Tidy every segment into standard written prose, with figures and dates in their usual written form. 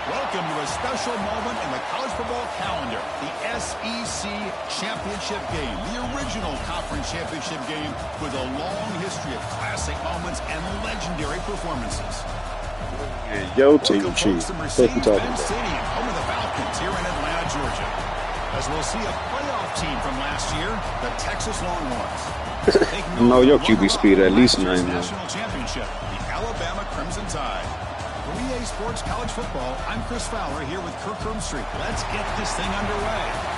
Welcome to a special moment in the college football calendar, the SEC Championship game, the original conference championship game with a long history of classic moments and legendary performances. Yo, Team Chief. What you talking about? Stadium, home of the Falcons here in Atlanta, Georgia. As we'll see a playoff team from last year, the Texas Longhorns. No, your QB speed at least 9 now. National championship, the Alabama Crimson Tide. For EA Sports College Football, I'm Chris Fowler here with Kirk Herbstreit. Let's get this thing underway.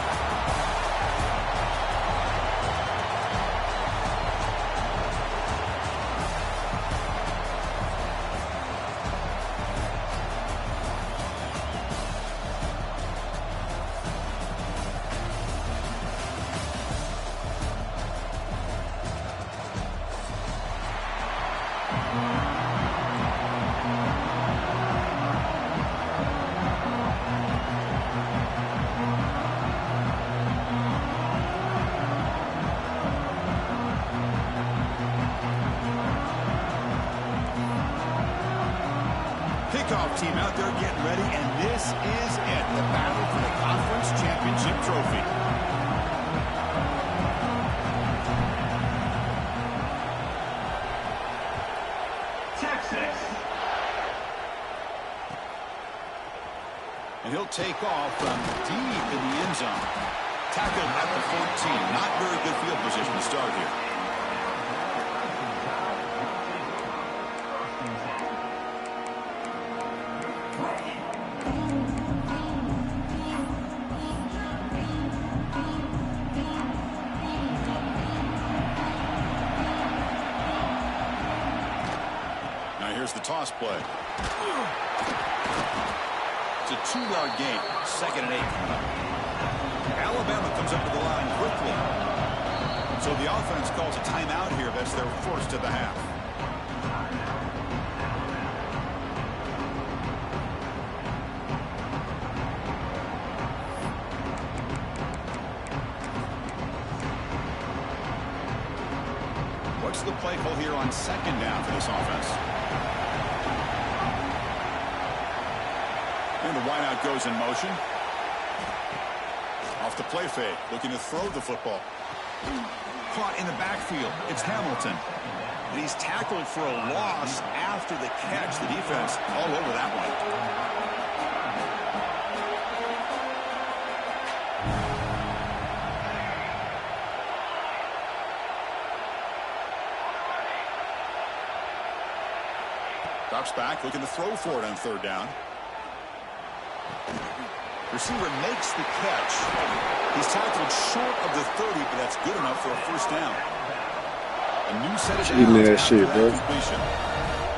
Kickoff team out there getting ready, and this is it, the battle for the conference championship trophy. Texas. And he'll take off from deep in the end zone. Tackled at the 14. Not very good field position to start here. The toss play. It's a 2-yard gain. 2nd and 8 coming up. Alabama comes up to the line quickly. So the offense calls a timeout here. That's their first of the half. What's the play call here on 2nd down for this offense? And the wideout goes in motion. Off the play fake, looking to throw the football. Caught in the backfield. It's Hamilton. And he's tackled for a loss after the catch. The defense all over that one. Drops back, looking to throw for it on 3rd down. Receiver makes the catch. He's tackled short of the 30, but that's good enough for a 1st down. A new set of downs after that completion.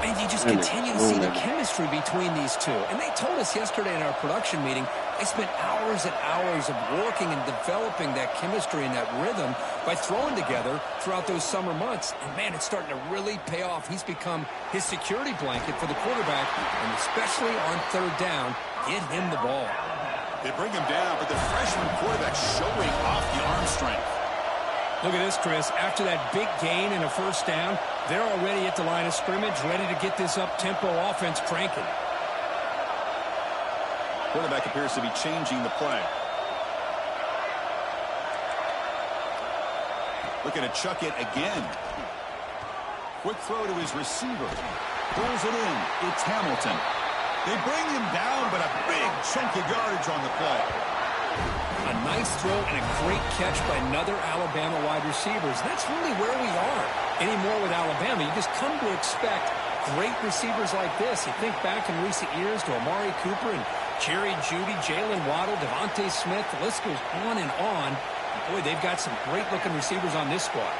And you just continue to see the chemistry between these two. And they told us yesterday in our production meeting, they spent hours and hours of working and developing that chemistry and that rhythm by throwing together throughout those summer months. And, man, it's starting to really pay off. He's become his security blanket for the quarterback, and especially on 3rd down, get him the ball. They bring him down, but the freshman quarterback showing off the arm strength. Look at this, Chris. After that big gain and a 1st down, they're already at the line of scrimmage, ready to get this up-tempo offense cranking. Quarterback appears to be changing the play. Looking to chuck it again. Quick throw to his receiver. Pulls it in. It's Hamilton. They bring him down, but a big chunk of yardage on the play. A nice throw and a great catch by another Alabama wide receivers. That's really where we are anymore with Alabama. You just come to expect great receivers like this. You think back in recent years to Amari Cooper and Jerry Jeudy, Jalen Waddle, Devontae Smith. The list goes on and on. Boy, they've got some great-looking receivers on this squad.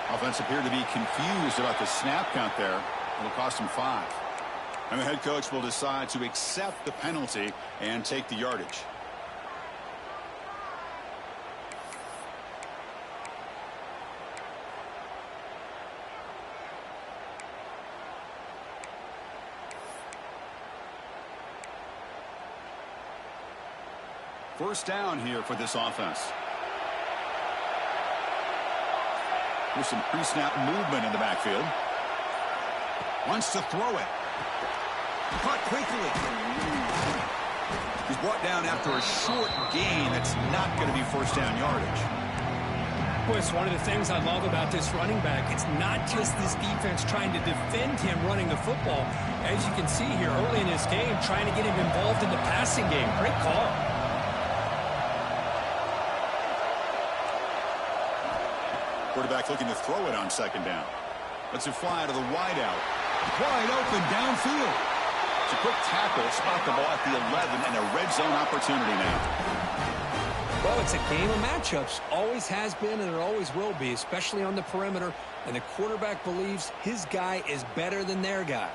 Offense appeared to be confused about the snap count there. It'll cost him 5. And the head coach will decide to accept the penalty and take the yardage. First down here for this offense. Here's some pre-snap movement in the backfield. Wants to throw it. Caught quickly. He's brought down after a short gain. That's not going to be first down yardage. Boy, it's one of the things I love about this running back. It's not just this defense trying to defend him running the football. As you can see here early in this game, trying to get him involved in the passing game. Great call. Quarterback looking to throw it on second down. Lets it fly to the wideout. Wide open downfield. It's a quick tackle. Spot the ball at the 11 and a red zone opportunity now. Well, it's a game of matchups. Always has been and it always will be, especially on the perimeter. And the quarterback believes his guy is better than their guy.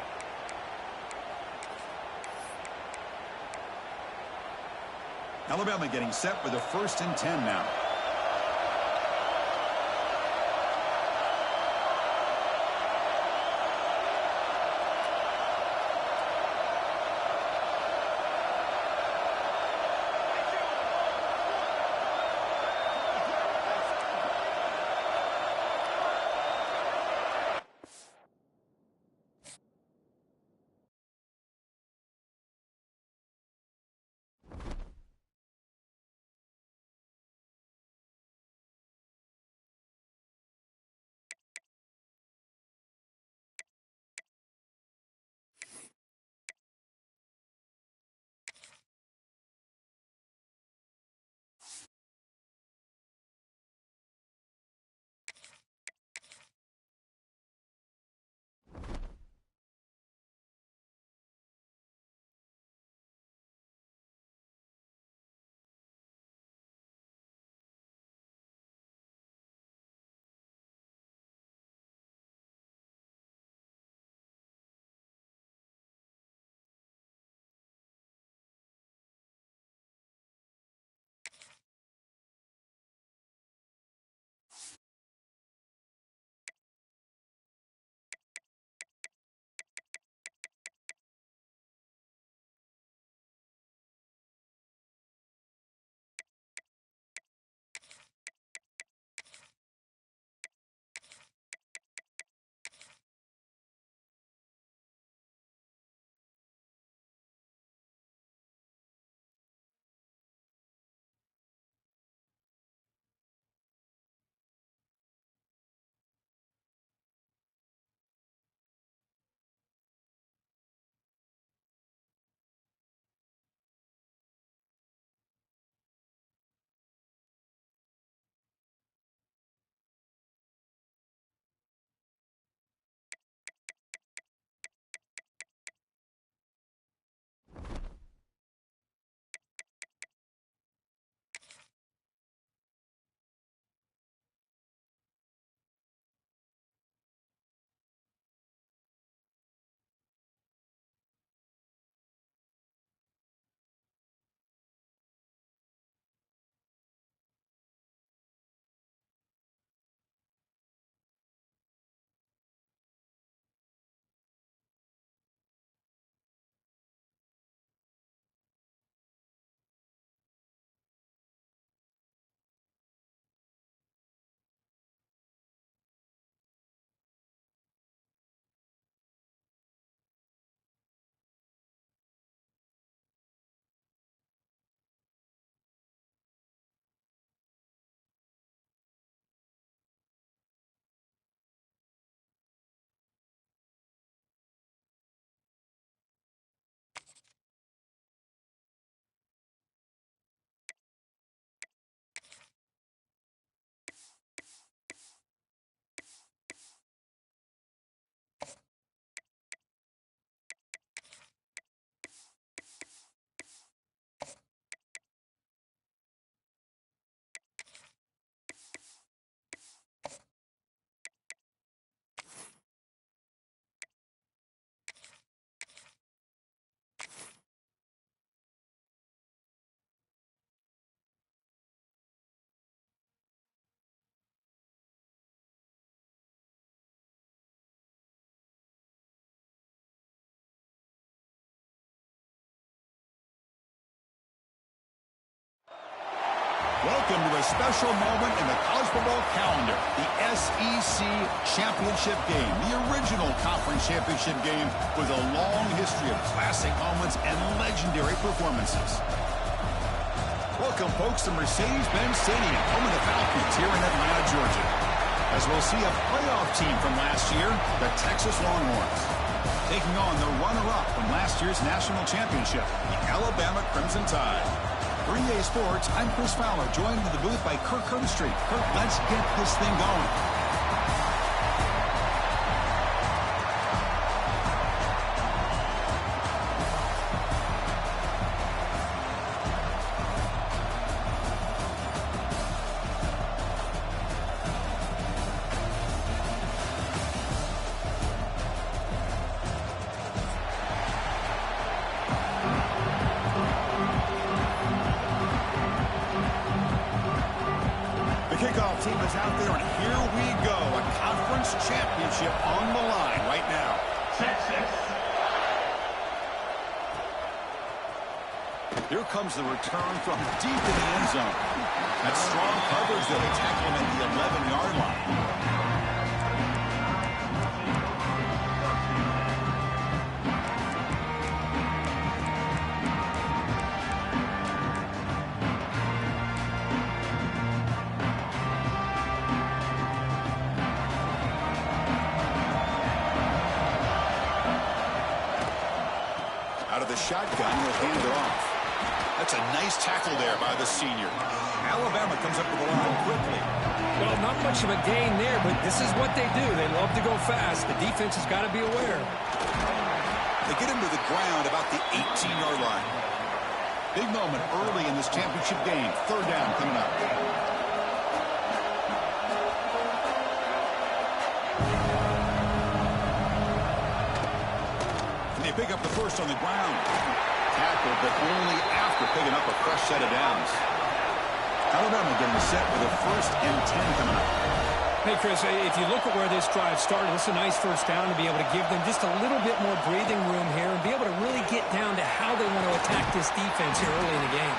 Alabama getting set for the 1st and 10 now. Welcome to a special moment in the college football calendar, the SEC Championship Game, the original conference championship game with a long history of classic moments and legendary performances. Welcome, folks, to Mercedes-Benz Stadium, home of the Falcons here in Atlanta, Georgia, as we'll see a playoff team from last year, the Texas Longhorns, taking on the runner-up from last year's national championship, the Alabama Crimson Tide. For EA Sports, I'm Chris Fowler, joined in the booth by Kirk Herbstreit. Kirk, let's get this thing going. Kickoff team is out there, and here we go. A conference championship on the line right now. Here comes the return from deep in the end zone. That strong coverage, though, they tackle him at the 11-yard line. Out of the shotgun, he'll hand it off. That's a nice tackle there by the senior. Alabama comes up with the line quickly. Well, not much of a gain there, but this is what they do. They love to go fast. The defense has got to be aware. They get him to the ground about the 18-yard line. Big moment early in this championship game. Third down coming up. They pick up the first on the ground. Tackle, but only after picking up a fresh set of downs. Alabama getting set with a 1st and 10 coming up. Hey, Chris, if you look at where this drive started, it's a nice first down to be able to give them just a little bit more breathing room here and be able to really get down to how they want to attack this defense here early in the game.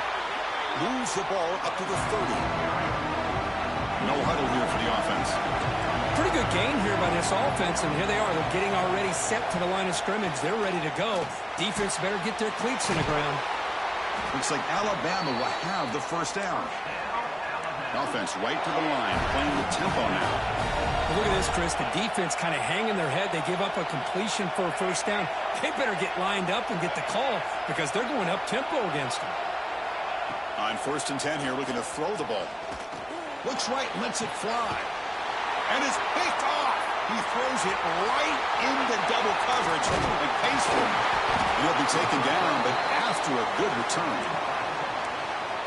Moves the ball up to the 30. No huddle here for the offense. Pretty good gain here by this offense, and here they are. They're getting already set to the line of scrimmage. They're ready to go. Defense better get their cleats in the ground. Looks like Alabama will have the first down. Offense right to the line, playing the tempo now. Well, look at this, Chris. The defense kind of hanging their head. They give up a completion for a first down. They better get lined up and get the call because they're going up tempo against them. On 1st and 10 here, looking to throw the ball. Looks right, lets it fly. And it's picked off. He throws it right into double coverage and pays for it. He'll be taken down, but after a good return.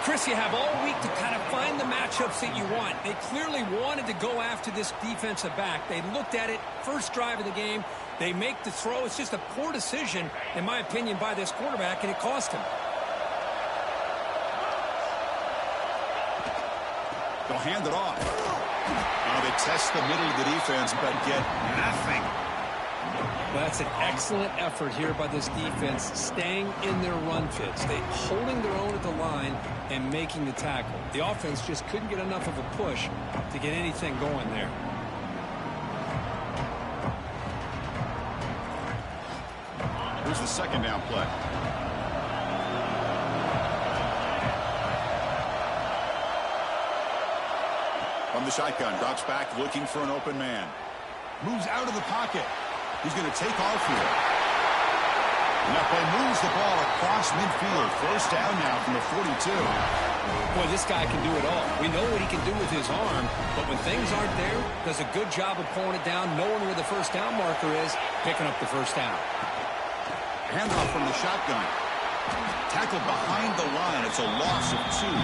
Chris, you have all week to kind of find the matchups that you want. They clearly wanted to go after this defensive back. They looked at it, first drive of the game. They make the throw. It's just a poor decision, in my opinion, by this quarterback, and it cost him. They'll hand it off. They test the middle of the defense, but get nothing. Well, that's an excellent effort here by this defense, staying in their run fits. They holding their own at the line and making the tackle. The offense just couldn't get enough of a push to get anything going there. Here's the 2nd down play. From the shotgun, drops back, looking for an open man. Moves out of the pocket. He's going to take off here. And that play moves the ball across midfield. First down now from the 42. Boy, this guy can do it all. We know what he can do with his arm, but when things aren't there, does a good job of pulling it down, knowing where the first down marker is, picking up the first down. Handoff from the shotgun. Tackled behind the line. It's a loss of 2.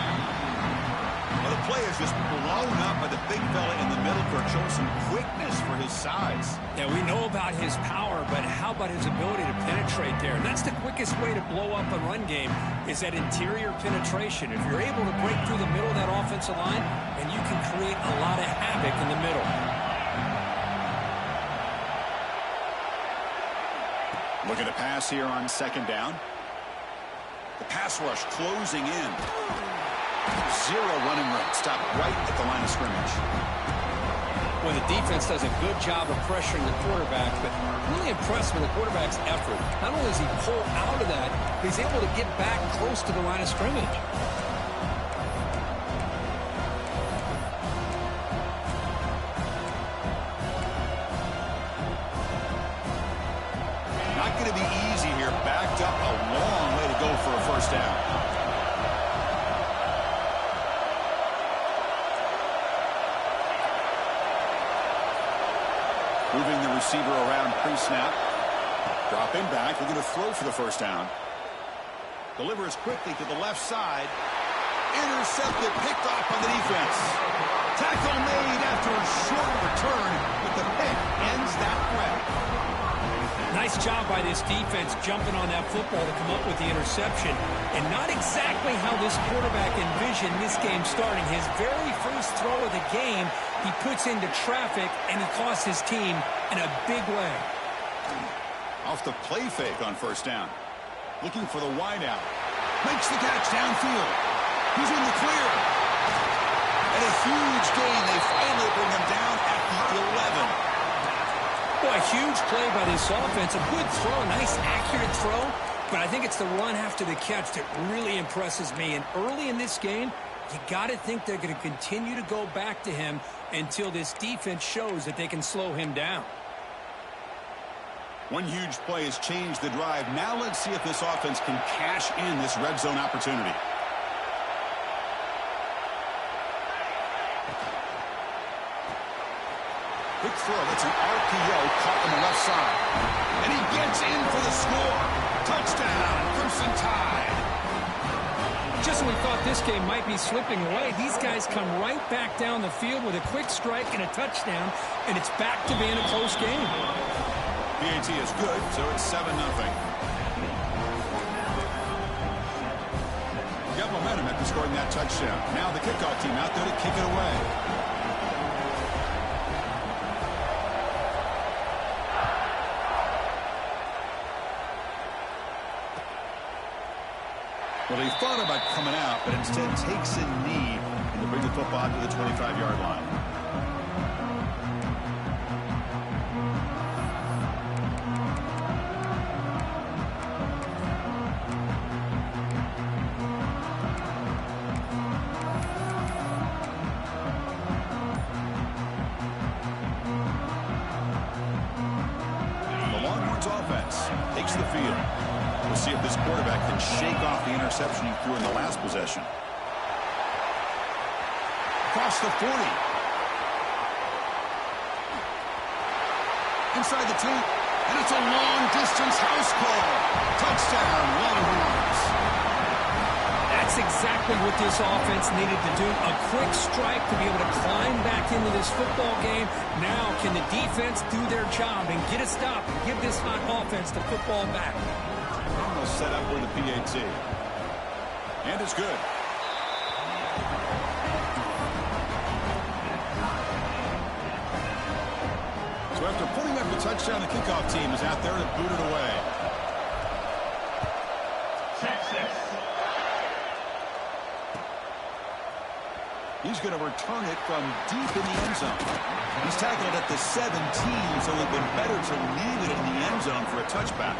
Well, the play is just blown up by the big fella in the middle. Kirk showing some quickness for his size. Yeah, we know about his power, but how about his ability to penetrate there? And that's the quickest way to blow up a run game is that interior penetration. If you're able to break through the middle of that offensive line, and you can create a lot of havoc in the middle. Looking to pass here on 2nd down. The pass rush closing in. Zero running room. Stop right at the line of scrimmage. Well, the defense does a good job of pressuring the quarterback, but really impressed with the quarterback's effort. Not only does he pull out of that, but he's able to get back close to the line of scrimmage. Not going to be easy here. Backed up a long way to go for a first down. Moving the receiver around pre-snap. Dropping back. We're going to throw for the first down. Delivers quickly to the left side. Intercepted. Picked off on the defense. Tackle made after a short return, but the pick ends that threat. Nice job by this defense jumping on that football to come up with the interception. And not exactly how this quarterback envisioned this game starting. His very first throw of the game, he puts into traffic, and he costs his team in a big way. Off the play fake on first down. Looking for the wideout. Makes the catch downfield. He's in the clear. And a huge gain. They finally bring him down at the 11. Boy, a huge play by this offense. A good throw, a nice accurate throw. But I think it's the run after the catch that really impresses me. And early in this game, you got to think they're going to continue to go back to him until this defense shows that they can slow him down. One huge play has changed the drive. Now let's see if this offense can cash in this red zone opportunity. Quick throw. That's an RPO caught on the left side. And he gets in for the score. Touchdown, Crimson Tide. Just when we thought this game might be slipping away, these guys come right back down the field with a quick strike and a touchdown, and it's back to being a close game. PAT is good, so it's 7-0. Got momentum after scoring that touchdown. Now the kickoff team out there to kick it away. Well, he thought about coming out, but instead takes a knee and to bring the football to the 25-yard line. The Longhorns offense takes the field. We'll see if this quarterback can shake off the interception he threw in the last possession. Across the 40. Inside the 2. And it's a long-distance house call. Touchdown, Longhorns. That's exactly what this offense needed to do. A quick strike to be able to climb back into this football game. Now can the defense do their job and get a stop and give this hot offense the football back? Set up with the PAT. And it's good. So after putting up the touchdown, the kickoff team is out there to boot it away. He's going to return it from deep in the end zone. He's tackled at the 17, so it would have been better to leave it in the end zone for a touchback.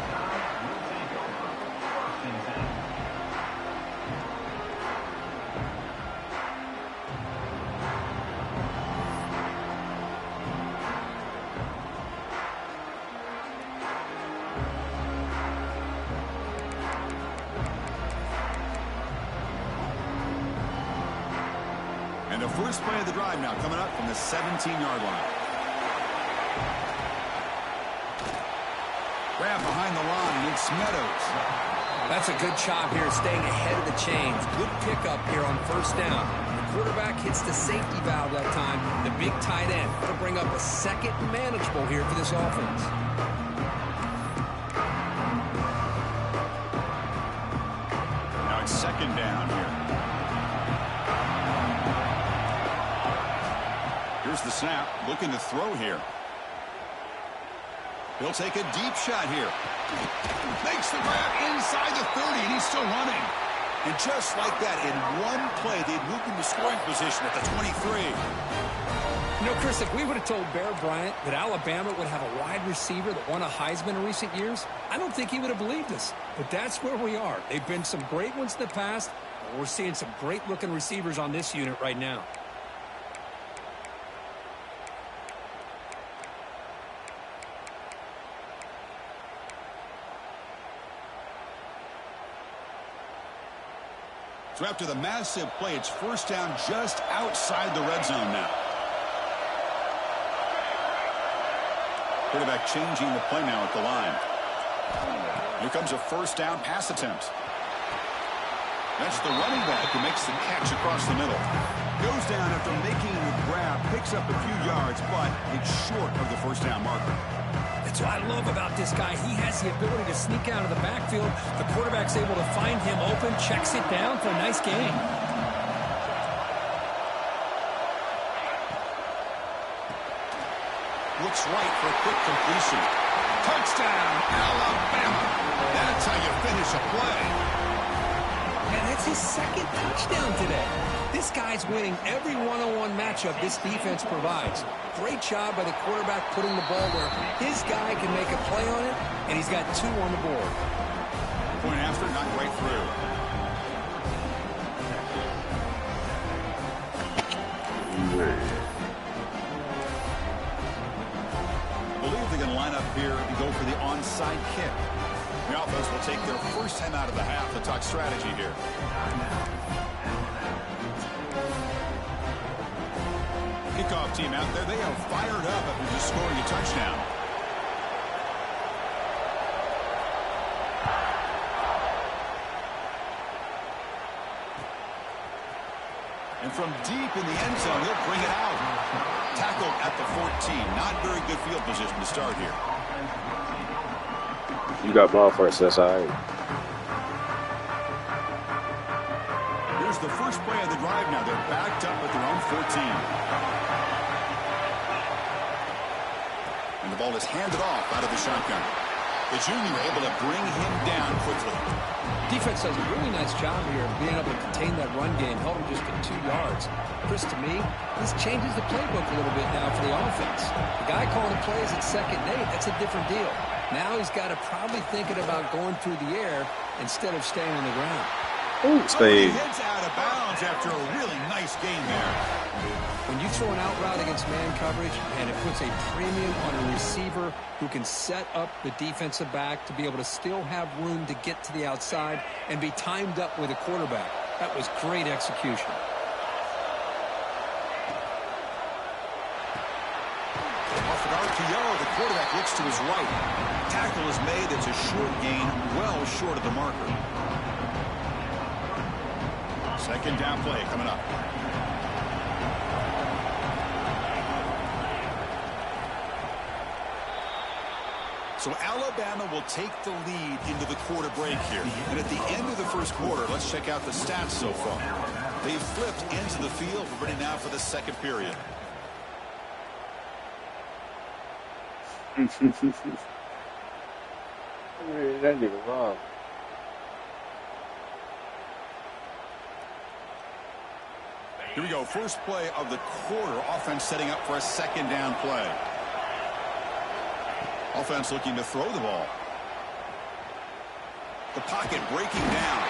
And the first play of the drive now coming up from the 17-yard line. Grab behind the line, it's Meadows. That's a good job here, staying ahead of the chains. Good pickup here on first down. The quarterback hits the safety valve that time. The big tight end to bring up a second manageable here for this offense. Now it's second down here. Here's the snap, looking to throw here. He'll take a deep shot here. Makes the grab inside the 30, and he's still running. And just like that, in one play, they'd moved into scoring position at the 23. You know, Chris, if we would have told Bear Bryant that Alabama would have a wide receiver that won a Heisman in recent years, I don't think he would have believed us. But that's where we are. They've been some great ones in the past, and we're seeing some great-looking receivers on this unit right now. So after the massive play, it's first down just outside the red zone now. Quarterback changing the play now at the line. Here comes a first down pass attempt. That's the running back who makes the catch across the middle. Goes down after making the grab, picks up a few yards, but it's short of the first down marker. That's what I love about this guy. He has the ability to sneak out of the backfield. The quarterback's able to find him open, checks it down for a nice gain. Looks right for a quick completion. Touchdown, Alabama. That's how you finish a play. And that's his second touchdown today. This guy's winning every one-on-one matchup this defense provides. Great job by the quarterback putting the ball where his guy can make a play on it, and he's got 2 on the board. Point after, not right through. Believe they're going to line up here and go for the onside kick. The offense will take their first time out of the half to talk strategy here. Kickoff team out there. They are fired up after just scoring a touchdown. And from deep in the end zone, he'll bring it out. Tackled at the 14. Not very good field position to start here. You got ball first, that's all right. Here's the first play of the drive now. They're backed up at their own 14. And the ball is handed off out of the shotgun. The junior able to bring him down quickly. Defense does a really nice job here of being able to contain that run game, held him just to 2 yards. Chris, to me, this changes the playbook a little bit now for the offense. The guy calling the plays at 2nd and 8, that's a different deal. Now he's got to probably thinking about going through the air instead of staying on the ground. Ooh, stay. He heads out of bounds after a really nice gain there. When you throw an out route against man coverage, and it puts a premium on a receiver who can set up the defensive back to be able to still have room to get to the outside and be timed up with a quarterback. That was great execution. Off an RPO, the quarterback looks to his right. Tackle is made. It's a short gain, well short of the marker. Second down play coming up. So Alabama will take the lead into the quarter break here. And at the end of the first quarter, let's check out the stats so far. They've flipped into the field. We're ready now for the second period. That nigga wrong. Here we go. First play of the quarter. Offense setting up for a second down play. Offense looking to throw the ball. The pocket breaking down.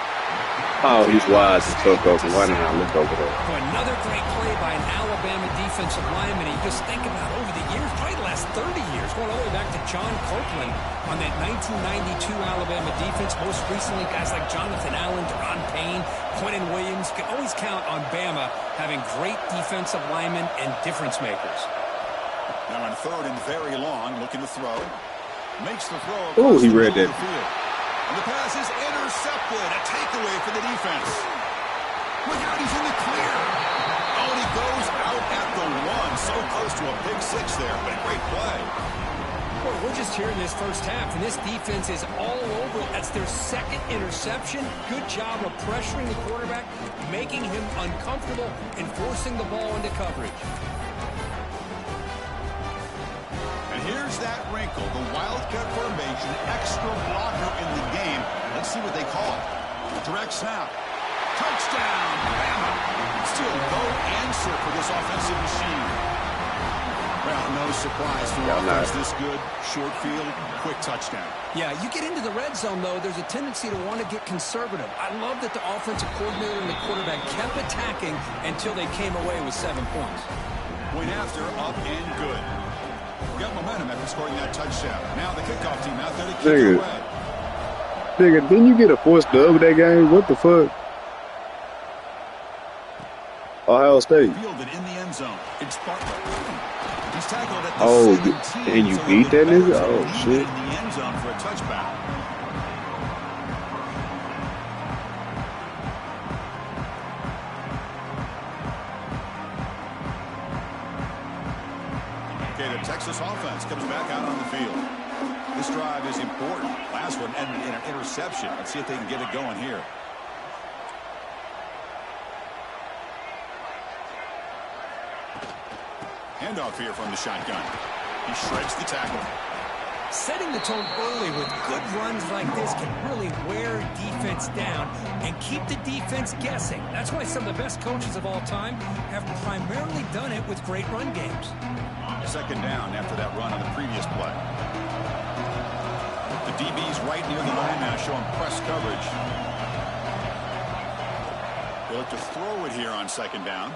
Oh, he's wise and took over. Why not look over there? Another great play by an Alabama defensive lineman. You just think about over the years, probably the last 30 years, going all the way back to John Copeland on that 1992 Alabama defense. Most recently, guys like Jonathan Allen, Deron Payne, Quentin Williams. You can always count on Bama having great defensive linemen and difference makers. Now on third and very long, looking to throw. Makes the throw. Oh, he read that. And the pass is intercepted. A takeaway for the defense. Look out, he's in the clear. Oh, and he goes out at the 1. So close to a big 6 there, but a great play. Well, we're just here in this first half, and this defense is all over. That's their second interception. Good job of pressuring the quarterback, making him uncomfortable, and forcing the ball into coverage. Here's that wrinkle, the wildcat formation, extra blocker in the game. Let's see what they call it. Direct snap. Touchdown, bama. Still no answer for this offensive machine. Well, no surprise for an offense this good. Short field, quick touchdown. Yeah, you get into the red zone, though, there's a tendency to want to get conservative. I love that the offensive coordinator and the quarterback kept attacking until they came away with 7 points. Point after, up and good. Got momentum after scoring that touchdown. Now the kickoff team out there to kick it away. Nigga, didn't you get a forced dub with that game? What the fuck? Ohio State. Fielded in the end zone. It's Bartlett. He's tackled at the 17, and you so beat that nigga? Oh, shit. In the end zone for a touchback. Okay, the Texas offense comes back out on the field. This drive is important. Last one ended in an interception. Let's see if they can get it going here. Handoff here from the shotgun. He shreds the tackle. Setting the tone early with good runs like this can really wear defense down and keep the defense guessing. That's why some of the best coaches of all time have primarily done it with great run games. Second down after that run on the previous play. The DB's right near the line now, showing press coverage. They look to throw it here on second down.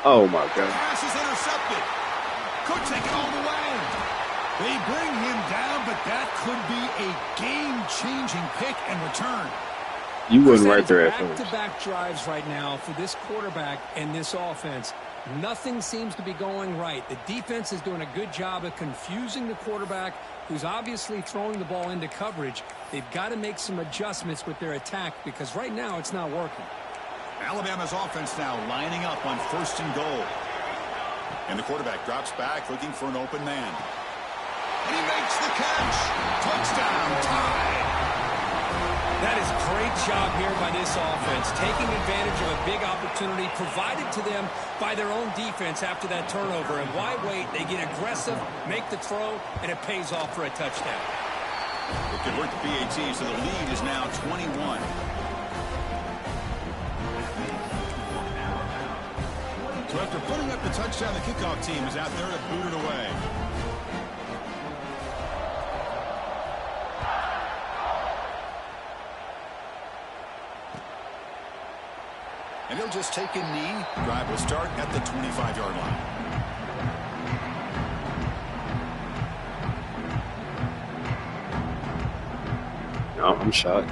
Oh, my God. Pass is intercepted. Could take it all the way. They bring him down, but that could be a game-changing pick and return. You wasn't right there at first. Back-to-back drives right now for this quarterback and this offense. Nothing seems to be going right. The defense is doing a good job of confusing the quarterback, who's obviously throwing the ball into coverage. They've got to make some adjustments with their attack because right now it's not working. Alabama's offense now lining up on 1st and goal. And the quarterback drops back looking for an open man. And he makes the catch. Touchdown, tie. That is a great job here by this offense, taking advantage of a big opportunity provided to them by their own defense after that turnover. And why wait? They get aggressive, make the throw, and it pays off for a touchdown. It could hurt the PAT, so the lead is now 21. So after putting up the touchdown, the kickoff team is out there to boot it away. And he'll just take a knee. Drive will start at the 25-yard line. No, I'm shot.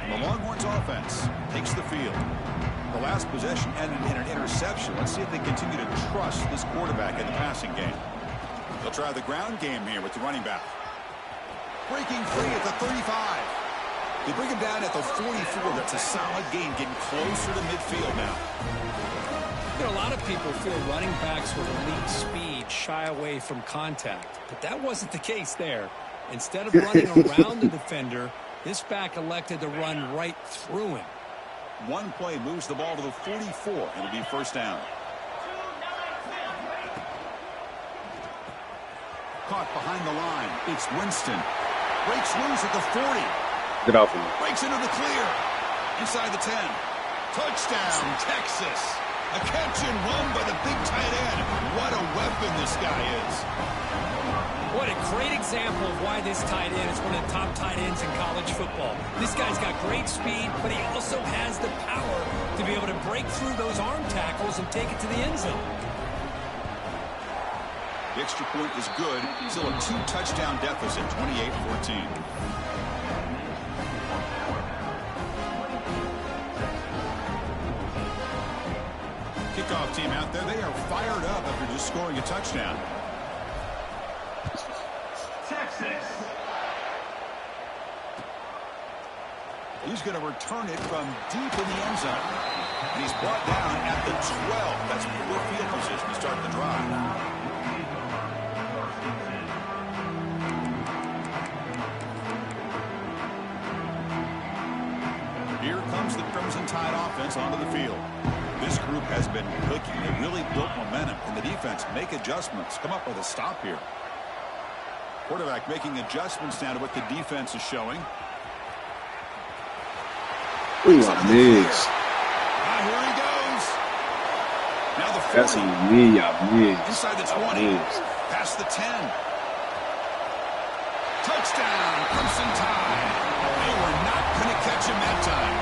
The Longhorns offense takes the field. The last possession ended in an interception. Let's see if they continue to trust this quarterback in the passing game. They'll try the ground game here with the running back. Breaking free at the 35. They bring him down at the 44. That's a solid gain, getting closer to midfield now. You know, a lot of people feel running backs with elite speed shy away from contact, but that wasn't the case there. Instead of running around the defender, this back elected to run right through him. One play moves the ball to the 44, and it'll be first down. Caught behind the line. It's Winston. Breaks loose at the 40. Get off of me. Breaks into the clear. Inside the 10. Touchdown, Texas. A catch and run by the big tight end. What a weapon this guy is. What a great example of why this tight end is one of the top tight ends in college football. This guy's got great speed, but he also has the power to be able to break through those arm tackles and take it to the end zone. The extra point is good. Still a 2-touchdown deficit, 28-14. Kickoff team out there, they are fired up after just scoring a touchdown. Texas. He's going to return it from deep in the end zone. And he's brought down at the 12. That's poor field position to start the drive. Here comes the Crimson Tide offense onto the field. This group has been cooking. They really built momentum. And the defense make adjustments. Come up with a stop here. Quarterback making adjustments now to what the defense is showing. Ooh, I missed. Here he goes. Now the 40. That's on me. I missed. Inside the 20. Past the 10. Touchdown, Crimson Tide. They were not going to catch him that time.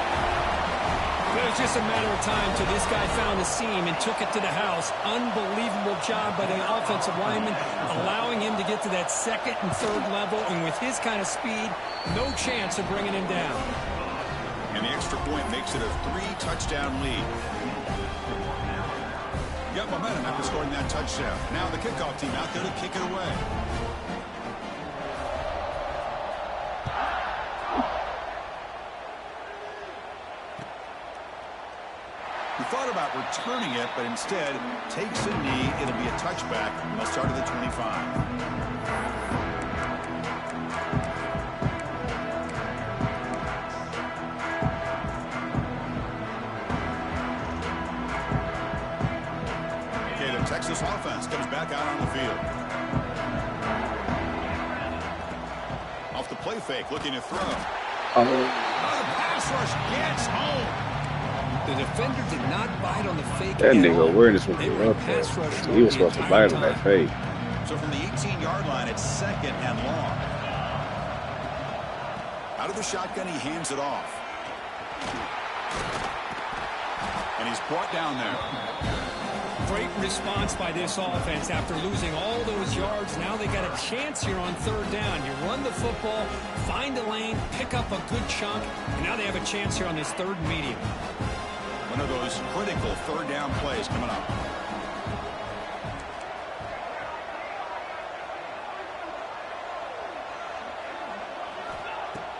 It was just a matter of time till this guy found the seam and took it to the house. Unbelievable job by the offensive lineman, allowing him to get to that second and third level. And with his kind of speed, no chance of bringing him down. And the extra point makes it a 3-touchdown lead. Got momentum after scoring that touchdown. Now the kickoff team out there to kick it away. He thought about returning it, but instead takes a knee. It'll be a touchback. They'll start at the 25. Texas offense comes back out on the field. Off the play fake, looking to throw. The pass rush gets home. The defender did not bite on the fake. That nigga awareness was up there. He was supposed to bite on that fake. So from the 18-yard line, it's 2nd and long. Out of the shotgun, he hands it off. And he's brought down there. Great response by this offense after losing all those yards. Now they got a chance here on 3rd down. You run the football, find a lane, pick up a good chunk, and now they have a chance here on this 3rd and medium. One of those critical 3rd down plays coming up.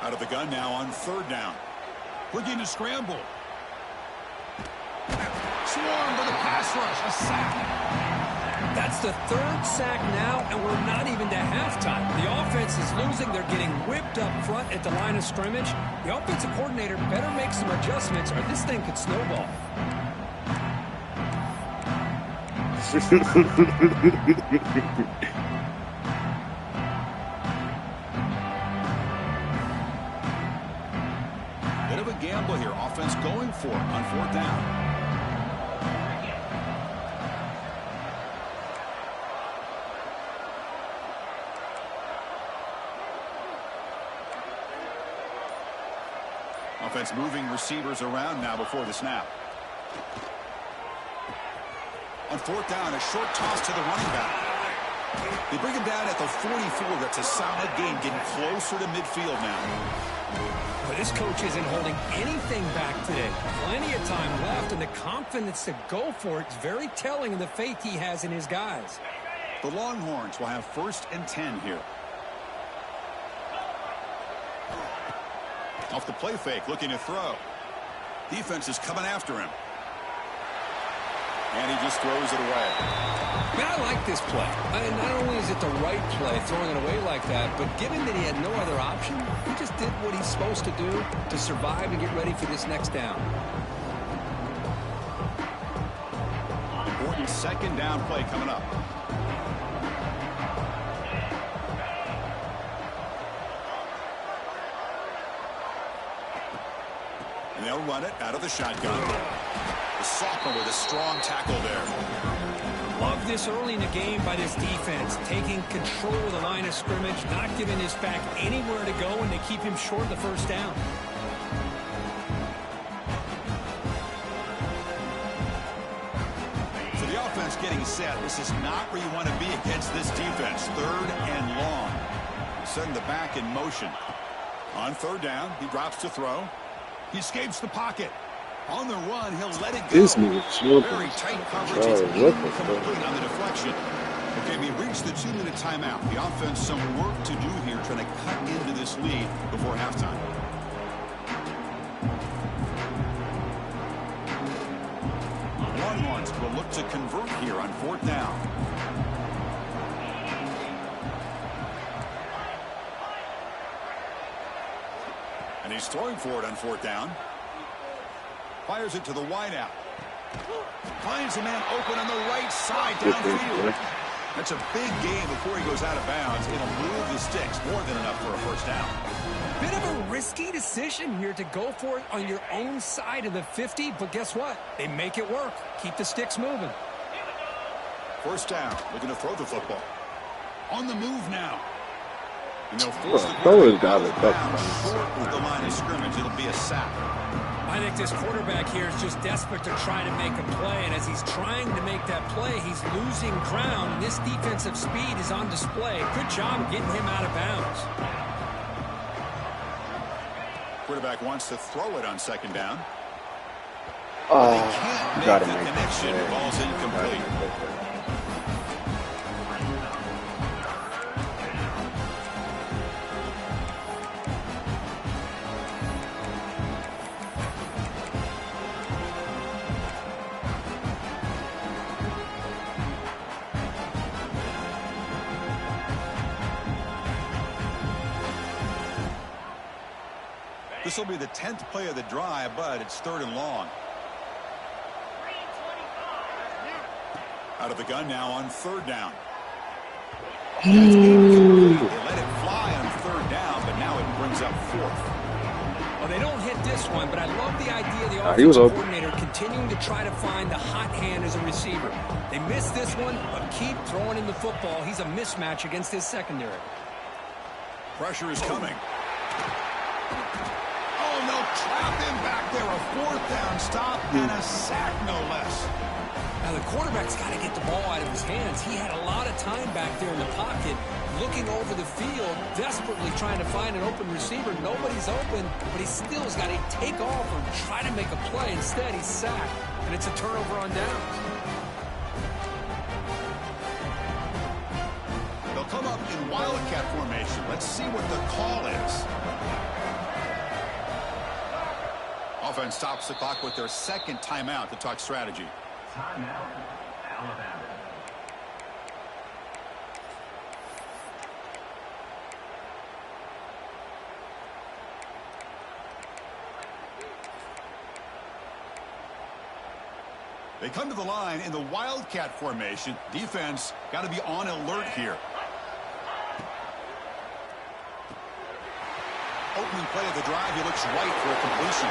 Out of the gun now on 3rd down. Looking to scramble. Swarm for the pass rush, a sack. That's the 3rd sack now, and we're not even to halftime. The offense is losing. They're getting whipped up front at the line of scrimmage. The offensive coordinator better make some adjustments, or this thing could snowball. Bit of a gamble here. Offense going for it on 4th down. Offense moving receivers around now before the snap. On 4th down, a short toss to the running back. They bring him down at the 44. That's a solid gain, getting closer to midfield now. But this coach isn't holding anything back today. Plenty of time left, and the confidence to go for it is very telling of the faith he has in his guys. The Longhorns will have 1st and 10 here. Off the play fake, looking to throw. Defense is coming after him. And he just throws it away. Man, I like this play. Not only is it the right play, throwing it away like that, but given that he had no other option, he just did what he's supposed to do to survive and get ready for this next down. Important 2nd down play coming up. And they'll run it out of the shotgun. The sophomore with a strong tackle there. Love this early in the game by this defense, taking control of the line of scrimmage, not giving this back anywhere to go, and they keep him short of the 1st down. So the offense getting set. This is not where you want to be against this defense. 3rd and long. Send the back in motion. On 3rd down, he drops to throw. He escapes the pocket. On the run, he'll let it go. This nigga Very tight coverage. It's incomplete on the deflection. Okay, we reached the 2-minute timeout. The offense some work to do here, trying to cut into this lead before halftime. Longhorns will look to convert here on 4th down. And he's throwing for it on 4th down. Fires it to the wideout. Finds a man open on the right side downfield. That's a big gain before he goes out of bounds. It'll move the sticks more than enough for a 1st down. Bit of a risky decision here to go for it on your own side of the 50, but guess what? They make it work. Keep the sticks moving. First down, looking to throw the football. On the move now. And they'll force the quarterback out of the ground short of the line of scrimmage. It'll be a sack. I think this quarterback here is just desperate to try to make a play, and as he's trying to make that play, he's losing ground, and this defensive speed is on display. Good job getting him out of bounds. Quarterback wants to throw it on second down. Oh, they can't make gotta the make connection. Ball's incomplete. This will be the 10th play of the drive, but it's 3rd and long. Out of the gun now on 3rd down. They let it fly on 3rd down, but now it brings up 4th. Well, they don't hit this one, but I love the idea of the offensive coordinator continuing to try to find the hot hand as a receiver. They missed this one, but keep throwing him the football. He's a mismatch against his secondary. Pressure is coming. Oh, no, trap him back there. A 4th down stop and a sack, no less. Now, the quarterback's got to get the ball out of his hands. He had a lot of time back there in the pocket, looking over the field, desperately trying to find an open receiver. Nobody's open, but he still has got to take off or try to make a play. Instead, he's sacked, and it's a turnover on downs. They'll come up in wildcat formation. Let's see what the call is. Offense stops the clock with their 2nd timeout to talk strategy. Timeout, Alabama. They come to the line in the wildcat formation. Defense got to be on alert here. Opening play of the drive, he looks right for a completion.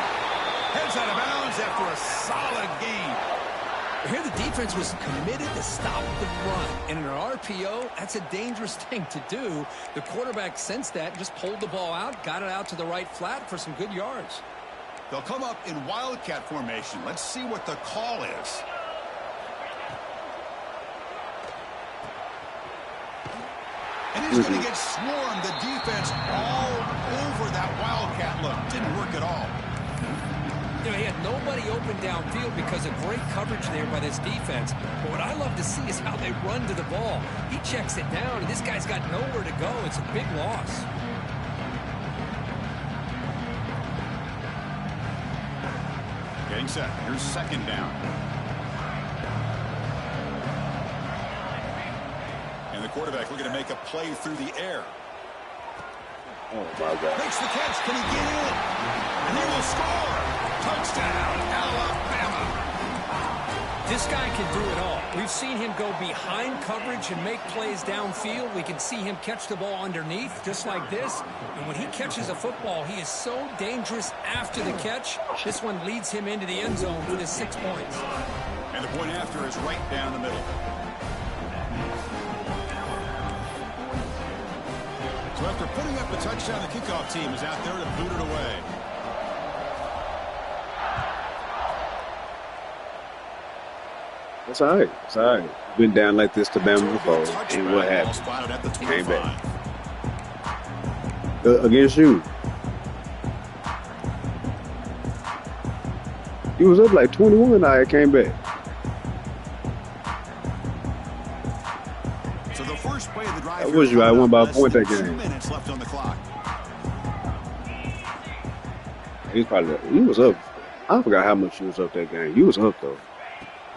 Heads out of bounds after a solid gain. Here the defense was committed to stop the run. And in an RPO, that's a dangerous thing to do. The quarterback sensed that, just pulled the ball out, got it out to the right flat for some good yards. They'll come up in wildcat formation. Let's see what the call is. And he's going to get swarmed. The defense all over that wildcat look. Didn't work at all. You know, he had nobody open downfield because of great coverage there by this defense. But what I love to see is how they run to the ball. He checks it down, and this guy's got nowhere to go. It's a big loss. Getting set. Here's 2nd down. And the quarterback looking to make a play through the air. Oh, my God. Makes the catch. Can he get in? And he will score. Touchdown, Alabama. This guy can do it all. We've seen him go behind coverage and make plays downfield. We can see him catch the ball underneath, just like this. And when he catches a football, he is so dangerous after the catch. This one leads him into the end zone for the 6 points. And the point after is right down the middle. So after putting up a touchdown, the kickoff team is out there to boot it away. It's all right. It's all right. Been down like this to Bama before. And what happened? Came back. Against you. He was up like 21. I came back. So the first play of the drive. That was you. I won by a point that game. 2 minutes left on the clock. He was up. I forgot how much he was up that game. He was up though.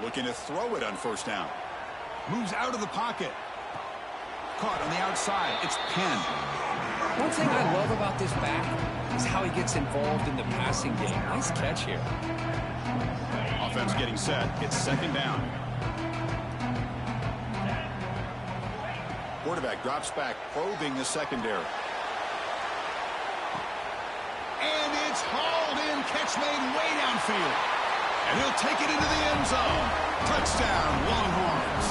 Looking to throw it on 1st down. Moves out of the pocket. Caught on the outside. It's pinned. One thing I love about this back is how he gets involved in the passing game. Nice catch here. Offense getting set. It's 2nd down. Quarterback drops back, probing the secondary. catch made way downfield. And he'll take it into the end zone. Touchdown, Longhorns.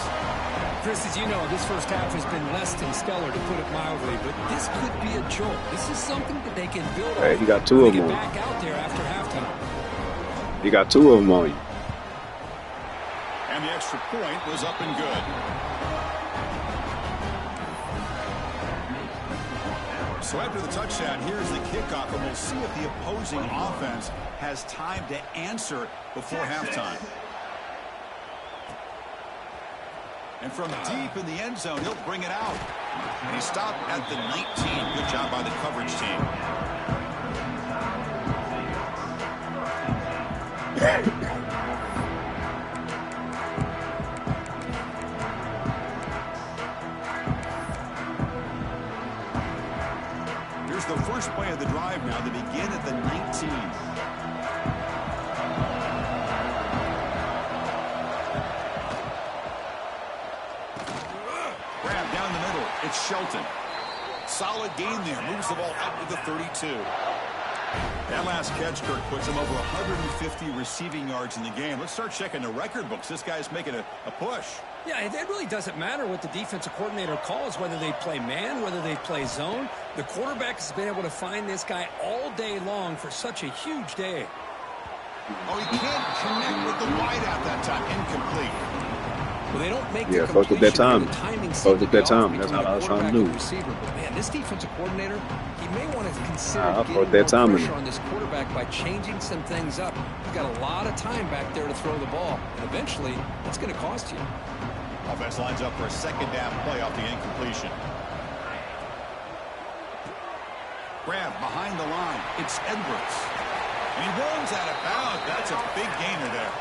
Chris, as you know, this first half has been less than stellar, to put it mildly, but this could be a jolt. This is something that they can build on. Hey, he got two of them on. Back out there after halftime. You got two of them on you. And the extra point was up and good. So after the touchdown, here's the kickoff, and we'll see if the opposing offense has time to answer before halftime. And from deep in the end zone, he'll bring it out. And he stopped at the 19. Good job by the coverage team. Here's the first play of the drive now. They begin at the 19. Grab down the middle. It's Shelton. Solid gain there. Moves the ball out to the 32. That last catch, Kirk, puts him over 150 receiving yards in the game. Let's start checking the record books. This guy's making a push. Yeah, it really doesn't matter what the defensive coordinator calls, whether they play man, whether they play zone. The quarterback has been able to find this guy all day long for such a huge day. Oh, he can't connect with the wideout that time. Incomplete. Well, they don't make Yeah, the fuck with that time. timing Fuck with that time. That's between how I was trying to quarterback do. and receiver. But man, this defensive coordinator, he may want to consider I'll getting fuck that more time in. pressure on this quarterback by changing some things up. You've got a lot of time back there to throw the ball, and eventually, it's going to cost you. Offense lines up for a second down play off the incompletion. Grab behind the line. It's Edwards. And he runs out of bounds. That's a big gainer there.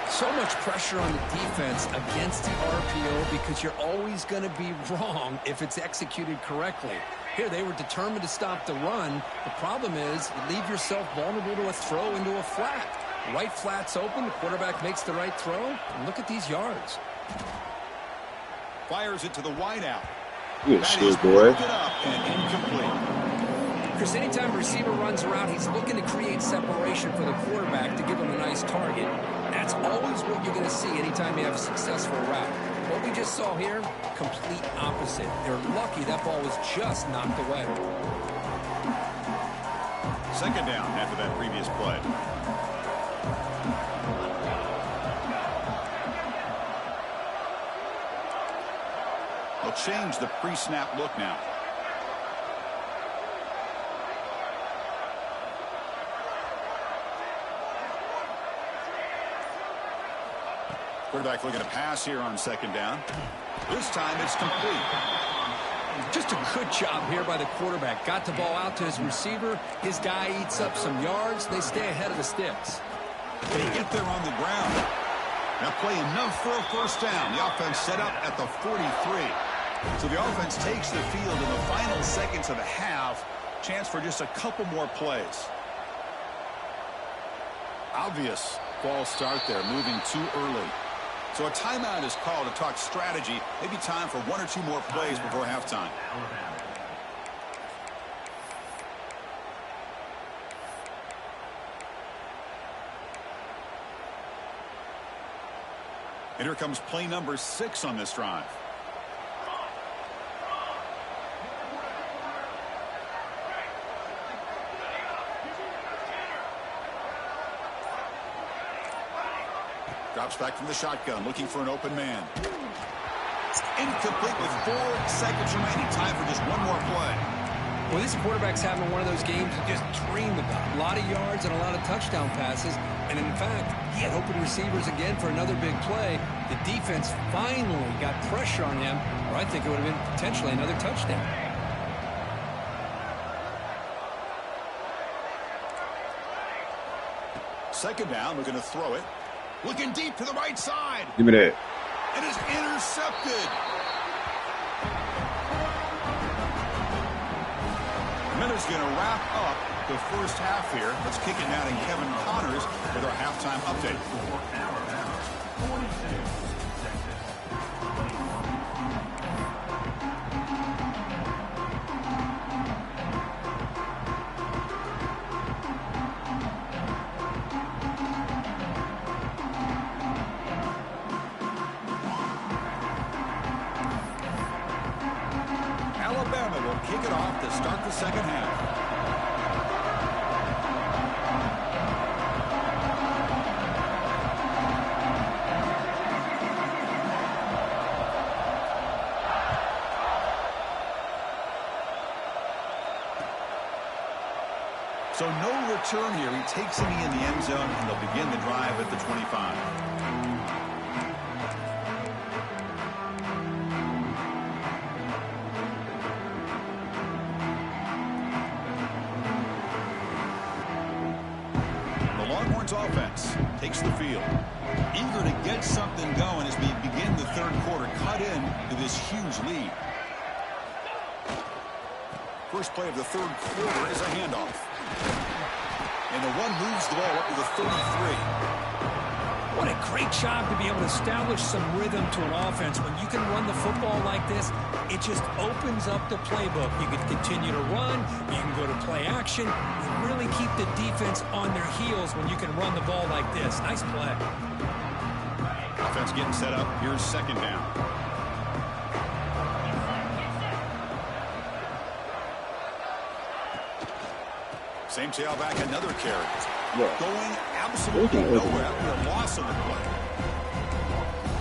So much pressure on the defense against the RPO because you're always going to be wrong if it's executed correctly. Here, they were determined to stop the run. The problem is you leave yourself vulnerable to a throw into a flat. Right flat's open. The quarterback makes the right throw. And look at these yards. Fires it to the wideout. Good shit, boy. Up and incomplete. Chris, anytime a receiver runs around, he's looking to create separation for the quarterback to give him a nice target. That's always what you're going to see anytime you have a successful route. What we just saw here, complete opposite. They're lucky that ball was just knocked away. Second down after that previous play. They'll change the pre-snap look now. Quarterback looking to pass here on second down. This time it's complete. Just a good job here by the quarterback. Got the ball out to his receiver. His guy eats up some yards. They stay ahead of the sticks. They get there on the ground. Now play enough for a first down. The offense set up at the 43. So the offense takes the field in the final seconds of the half. Chance for just a couple more plays. Obvious false start there, moving too early. So a timeout is called to talk strategy. Maybe time for one or two more plays before halftime. And here comes play number 6 on this drive. Drops back from the shotgun, looking for an open man. Incomplete with 4 seconds remaining. Time for just one more play. Well, this quarterback's having one of those games you just dream about. A lot of yards and a lot of touchdown passes. And in fact, he had open receivers again for another big play. The defense finally got pressure on him, or I think it would have been potentially another touchdown. Second down, we're going to throw it. Looking deep to the right side. Give me that. It is intercepted. Miller's going to wrap up the first half here. Let's kick it now to Kevin Connors with our halftime update. second half. So no return here. He takes a knee in the end zone, and they'll begin the drive at the 25. The Longhorns offense takes the field. Eager to get something going as we begin the third quarter. Cut in to this huge lead. First play of the third quarter is a handoff. And the one moves the ball up to the 33. What a great job to be able to establish some rhythm to an offense. When you can run the football like this, it just opens up the playbook. You can continue to run. You can go to play action. You really keep the defense on their heels when you can run the ball like this. Nice play. Offense getting set up. Here's second down. Same tailback, another carry. Going absolutely nowhere after a loss on the play.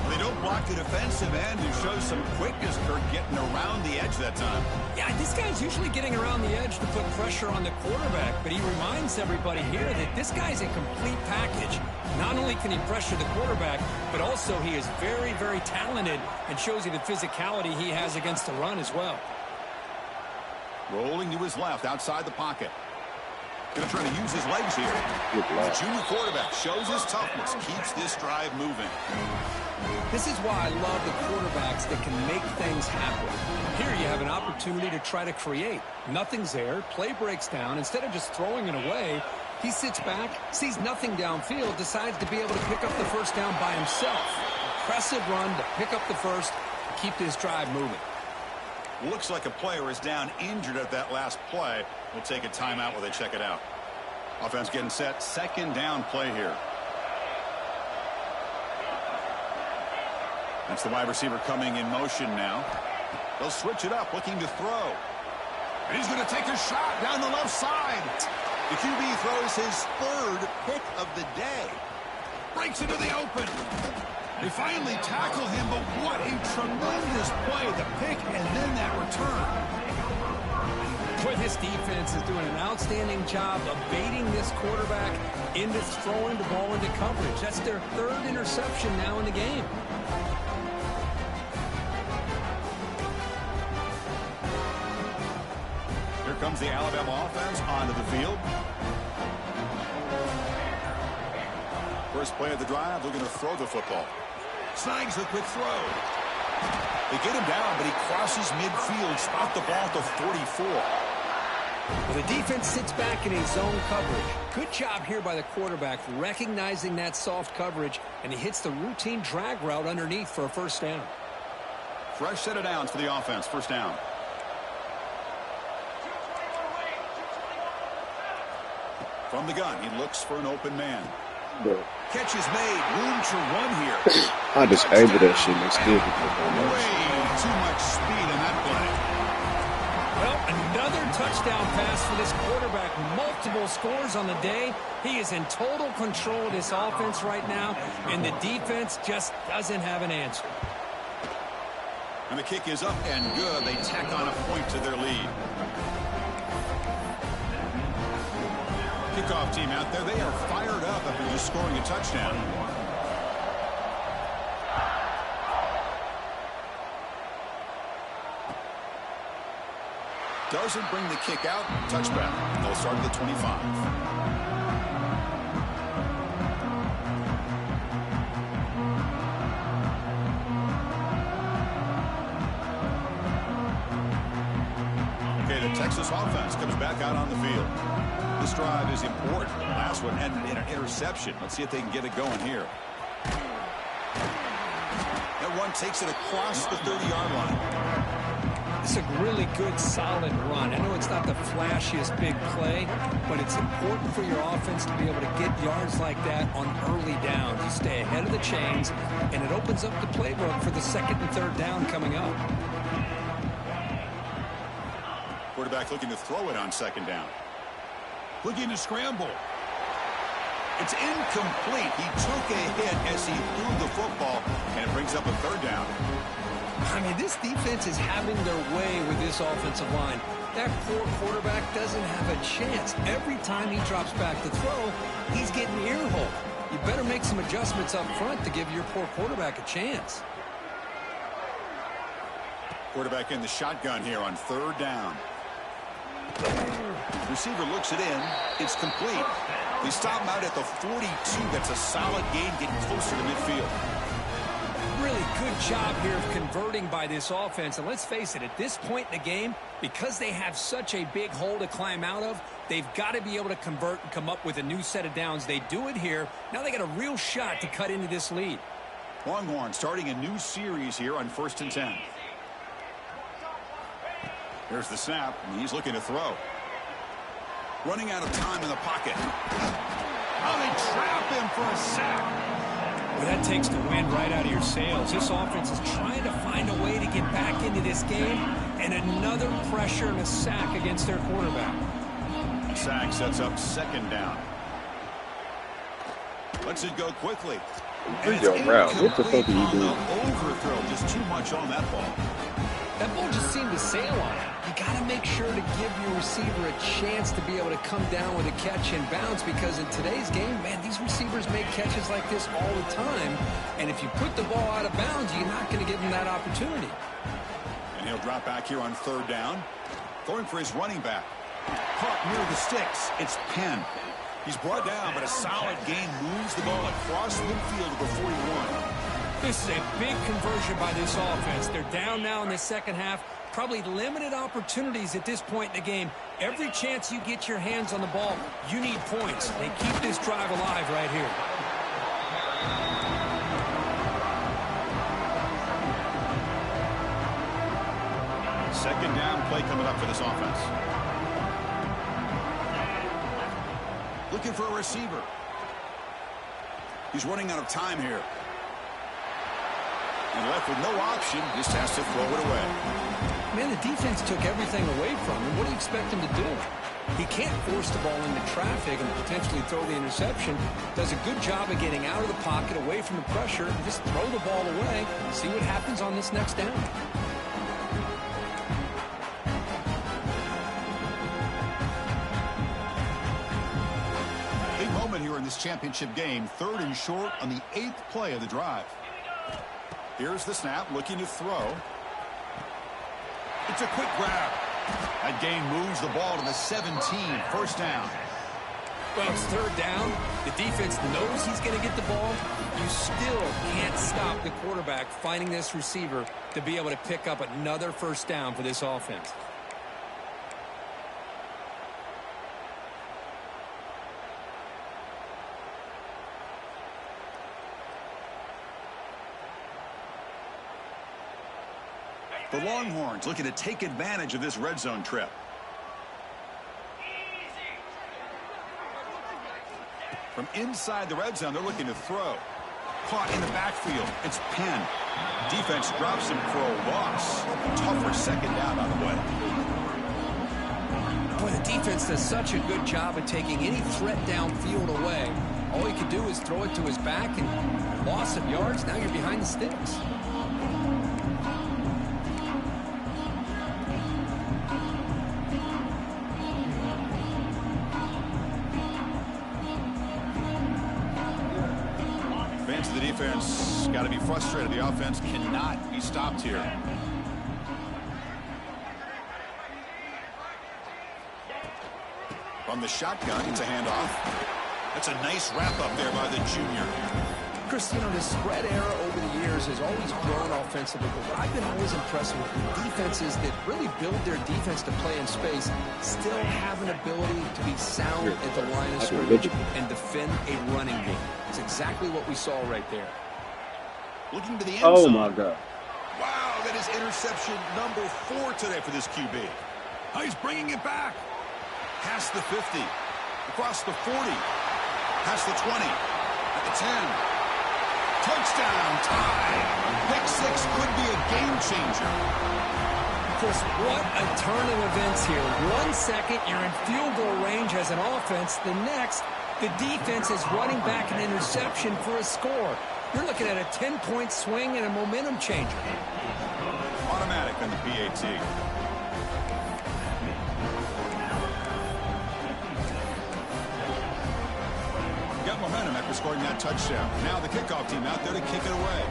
Well, they don't block the defensive end and show some quickness. Kirk getting around the edge that time. Yeah, this guy's usually getting around the edge to put pressure on the quarterback, but he reminds everybody here that this guy's a complete package. Not only can he pressure the quarterback, but also he is very, very talented and shows you the physicality he has against the run as well. Rolling to his left outside the pocket. Going to try to use his legs here. The junior quarterback shows his toughness, keeps this drive moving. This is why I love the quarterbacks that can make things happen. Here you have an opportunity to try to create. Nothing's there. Play breaks down. Instead of just throwing it away, he sits back, sees nothing downfield, decides to be able to pick up the first down by himself. Impressive run to pick up the first, keep this drive moving. Looks like a player is down injured at that last play. We'll take a timeout while they check it out. Offense getting set. Second down play here. That's the wide receiver coming in motion now. They'll switch it up, looking to throw. And he's going to take a shot down the left side. The QB throws his third pick of the day. Breaks into the open. They finally tackle him, but what a tremendous play. The pick and then that return. Boy, this defense is doing an outstanding job of baiting this quarterback into throwing the ball into coverage. That's their third interception now in the game. Here comes the Alabama offense onto the field. First play of the drive, they're going to throw the football. Snags a quick throw. They get him down, but he crosses midfield, spot the ball at the 44. Well, the defense sits back in his zone coverage. Good job here by the quarterback recognizing that soft coverage, and he hits the routine drag route underneath for a first down. Fresh set of downs for the offense. First down. From the gun, he looks for an open man. Catch is made. Room to run here. I disabled that shit and still get way too much speed in that play. Well, another touchdown pass for this quarterback. Multiple scores on the day. He is in total control of this offense right now, and the defense just doesn't have an answer. And the kick is up and good. They tack on a point to their lead. Kickoff team out there. They are fired up after just scoring a touchdown. Doesn't bring the kick out. Touchback. They'll start at the 25. Texas offense comes back out on the field. This drive is important. The last one ended in an interception. Let's see if they can get it going here. That one takes it across the 30-yard line. It's a really good, solid run. I know it's not the flashiest big play, but it's important for your offense to be able to get yards like that on early downs. You stay ahead of the chains, and it opens up the playbook for the second and third down coming up. Quarterback looking to throw it on second down. Looking to scramble. It's incomplete. He took a hit as he threw the football, and it brings up a third down. I mean, this defense is having their way with this offensive line. That poor quarterback doesn't have a chance. Every time he drops back to throw, he's getting ear-holed. You better make some adjustments up front to give your poor quarterback a chance. Quarterback in the shotgun here on third down. Receiver looks it in. It's complete. They stop him out at the 42. That's a solid gain, getting closer to midfield. Really good job here of converting by this offense. And let's face it, at this point in the game, because they have such a big hole to climb out of, they've got to be able to convert and come up with a new set of downs. They do it here. Now they got a real shot to cut into this lead. Longhorn starting a new series here on 1st and 10. Here's the snap, and he's looking to throw. Running out of time in the pocket. Oh, they trap him for a sack. Well, that takes the wind right out of your sails. This offense is trying to find a way to get back into this game, and another pressure and a sack against their quarterback. Sack sets up second down. Lets it go quickly. And it's incomplete what the fuck are you doing? on the overthrow. Just too much on that ball. That ball just seemed to sail on it. You got to make sure to give your receiver a chance to be able to come down with a catch and bounce, because in today's game, man, these receivers make catches like this all the time. And if you put the ball out of bounds, you're not going to give them that opportunity. And he'll drop back here on third down. Throwing for his running back. Caught near the sticks. It's Penn. He's brought down, but a solid gain moves the ball across midfield to the 41. This is a big conversion by this offense. They're down now in the second half. Probably limited opportunities at this point in the game. Every chance you get your hands on the ball, you need points. They keep this drive alive right here. Second down play coming up for this offense. Looking for a receiver. He's running out of time here. And left with no option, just has to throw it away. Man, the defense took everything away from him. What do you expect him to do? He can't force the ball into traffic and potentially throw the interception. Does a good job of getting out of the pocket, away from the pressure, and just throw the ball away. See what happens on this next down. Big moment here in this championship game. 3rd and short on the 8th play of the drive. Here's the snap, looking to throw. It's a quick grab. That gain moves the ball to the 17, first down. Well, it's third down. The defense knows he's going to get the ball. You still can't stop the quarterback finding this receiver to be able to pick up another first down for this offense. The Longhorns looking to take advantage of this red zone trip. From inside the red zone, they're looking to throw. Caught in the backfield. It's Penn. Defense drops him for a loss. Tougher second down on the way. Boy, the defense does such a good job of taking any threat downfield away. All he could do is throw it to his back, and loss of yards, now you're behind the sticks. The defense got to be frustrated. The offense cannot be stopped here. From the shotgun, it's a handoff. That's a nice wrap up there by the junior. Chris, you know, the spread era over the years has always grown offensively, but what I've been always impressed with defenses that really build their defense to play in space still have an ability to be sound at the line of scrimmage and defend a running game. It's exactly what we saw right there. Looking to the end zone. Oh, my God. Wow, that is interception number 4 today for this QB. Oh, he's bringing it back. Past the 50. Across the 40. Past the 20. At the 10. Touchdown, tie. Pick 6 could be a game changer. Chris, what a turn of events here. 1 second, you're in field goal range as an offense. The next, the defense is running back an interception for a score. You're looking at a 10-point swing and a momentum changer. Automatic on the PAT. Got momentum after scoring that touchdown. Now the kickoff team out there to kick it away.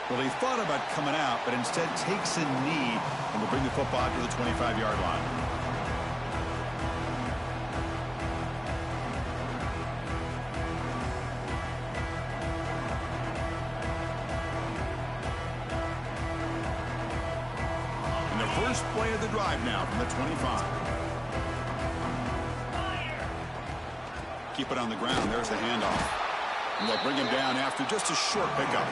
Well, he thought about coming out, but instead takes a knee and will bring the football to the 25-yard line. And the first play of the drive now from the 25. Keep it on the ground. There's the handoff. And they'll bring him down after just a short pickup.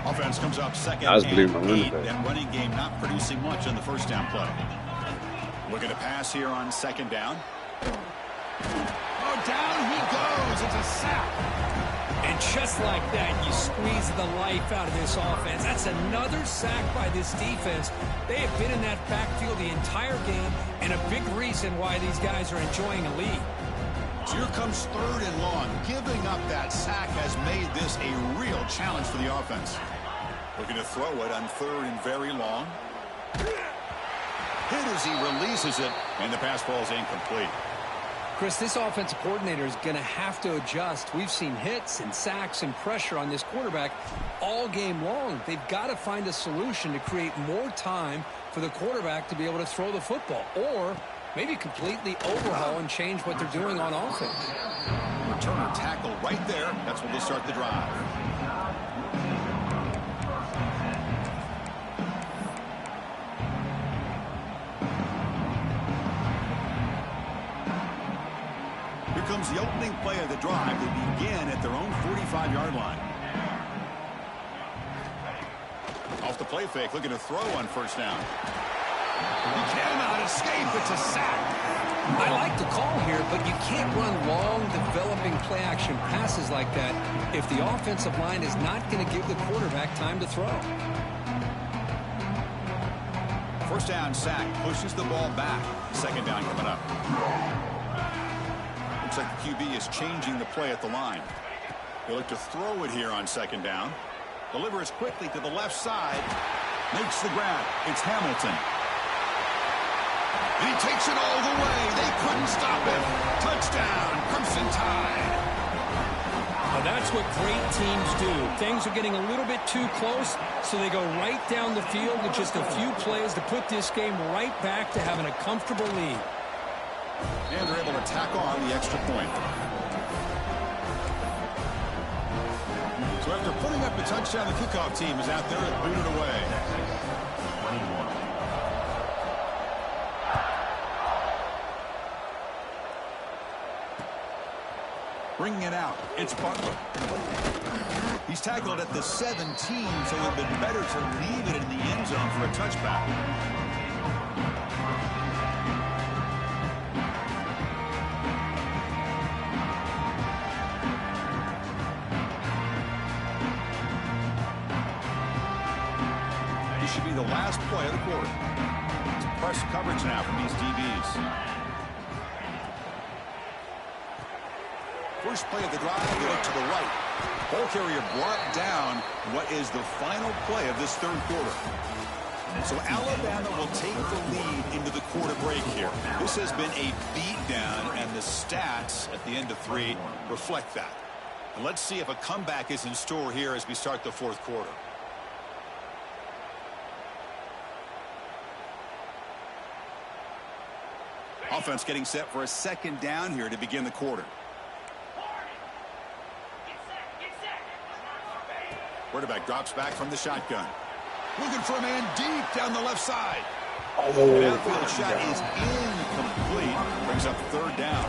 Offense comes up second and 8. That running game not producing much on the first down play. Looking to pass here on second down. Oh, down he goes. It's a sack. And just like that, you squeeze the life out of this offense. That's another sack by this defense. They have been in that backfield the entire game, and a big reason why these guys are enjoying a lead. So here comes third and long. Giving up that sack has made this a real challenge for the offense. Looking to throw it on third and very long. Hit as he releases it, and the pass ball is incomplete. Chris, this offensive coordinator is going to have to adjust. We've seen hits and sacks and pressure on this quarterback all game long. They've got to find a solution to create more time for the quarterback to be able to throw the football, or maybe completely overhaul and change what they're doing on offense. Returner tackle right there. That's when they'll start the drive. Comes the opening play of the drive. They begin at their own 45-yard line. Off the play fake, looking to throw on first down. He cannot escape. It's a sack. I like the call here, but you can't run long, developing play-action passes like that if the offensive line is not going to give the quarterback time to throw. First down sack, pushes the ball back. Second down coming up. Looks like the QB is changing the play at the line. They look to throw it here on second down. Delivers quickly to the left side. Makes the grab. It's Hamilton. And he takes it all the way. They couldn't stop him. Touchdown, Crimson Tide. Now that's what great teams do. Things are getting a little bit too close, so they go right down the field with just a few plays to put this game right back to having a comfortable lead. And they're able to tack on the extra point. So after putting up a touchdown, the kickoff team is out there and booted away. Bringing it out, it's Butler. He's tackled at the 17, so it would have been better to leave it in the end zone for a touchback. Should be the last play of the quarter. It's press coverage now from these DBs. First play of the drive, they look to the right. Ball carrier brought down what is the final play of this third quarter. So Alabama will take the lead into the quarter break here. This has been a beatdown, and the stats at the end of 3 reflect that. And let's see if a comeback is in store here as we start the fourth quarter. Offense getting set for a second down here to begin the quarter. Quarterback drops back from the shotgun. Looking for a man deep down the left side. An outfield shot is incomplete. Brings up third down.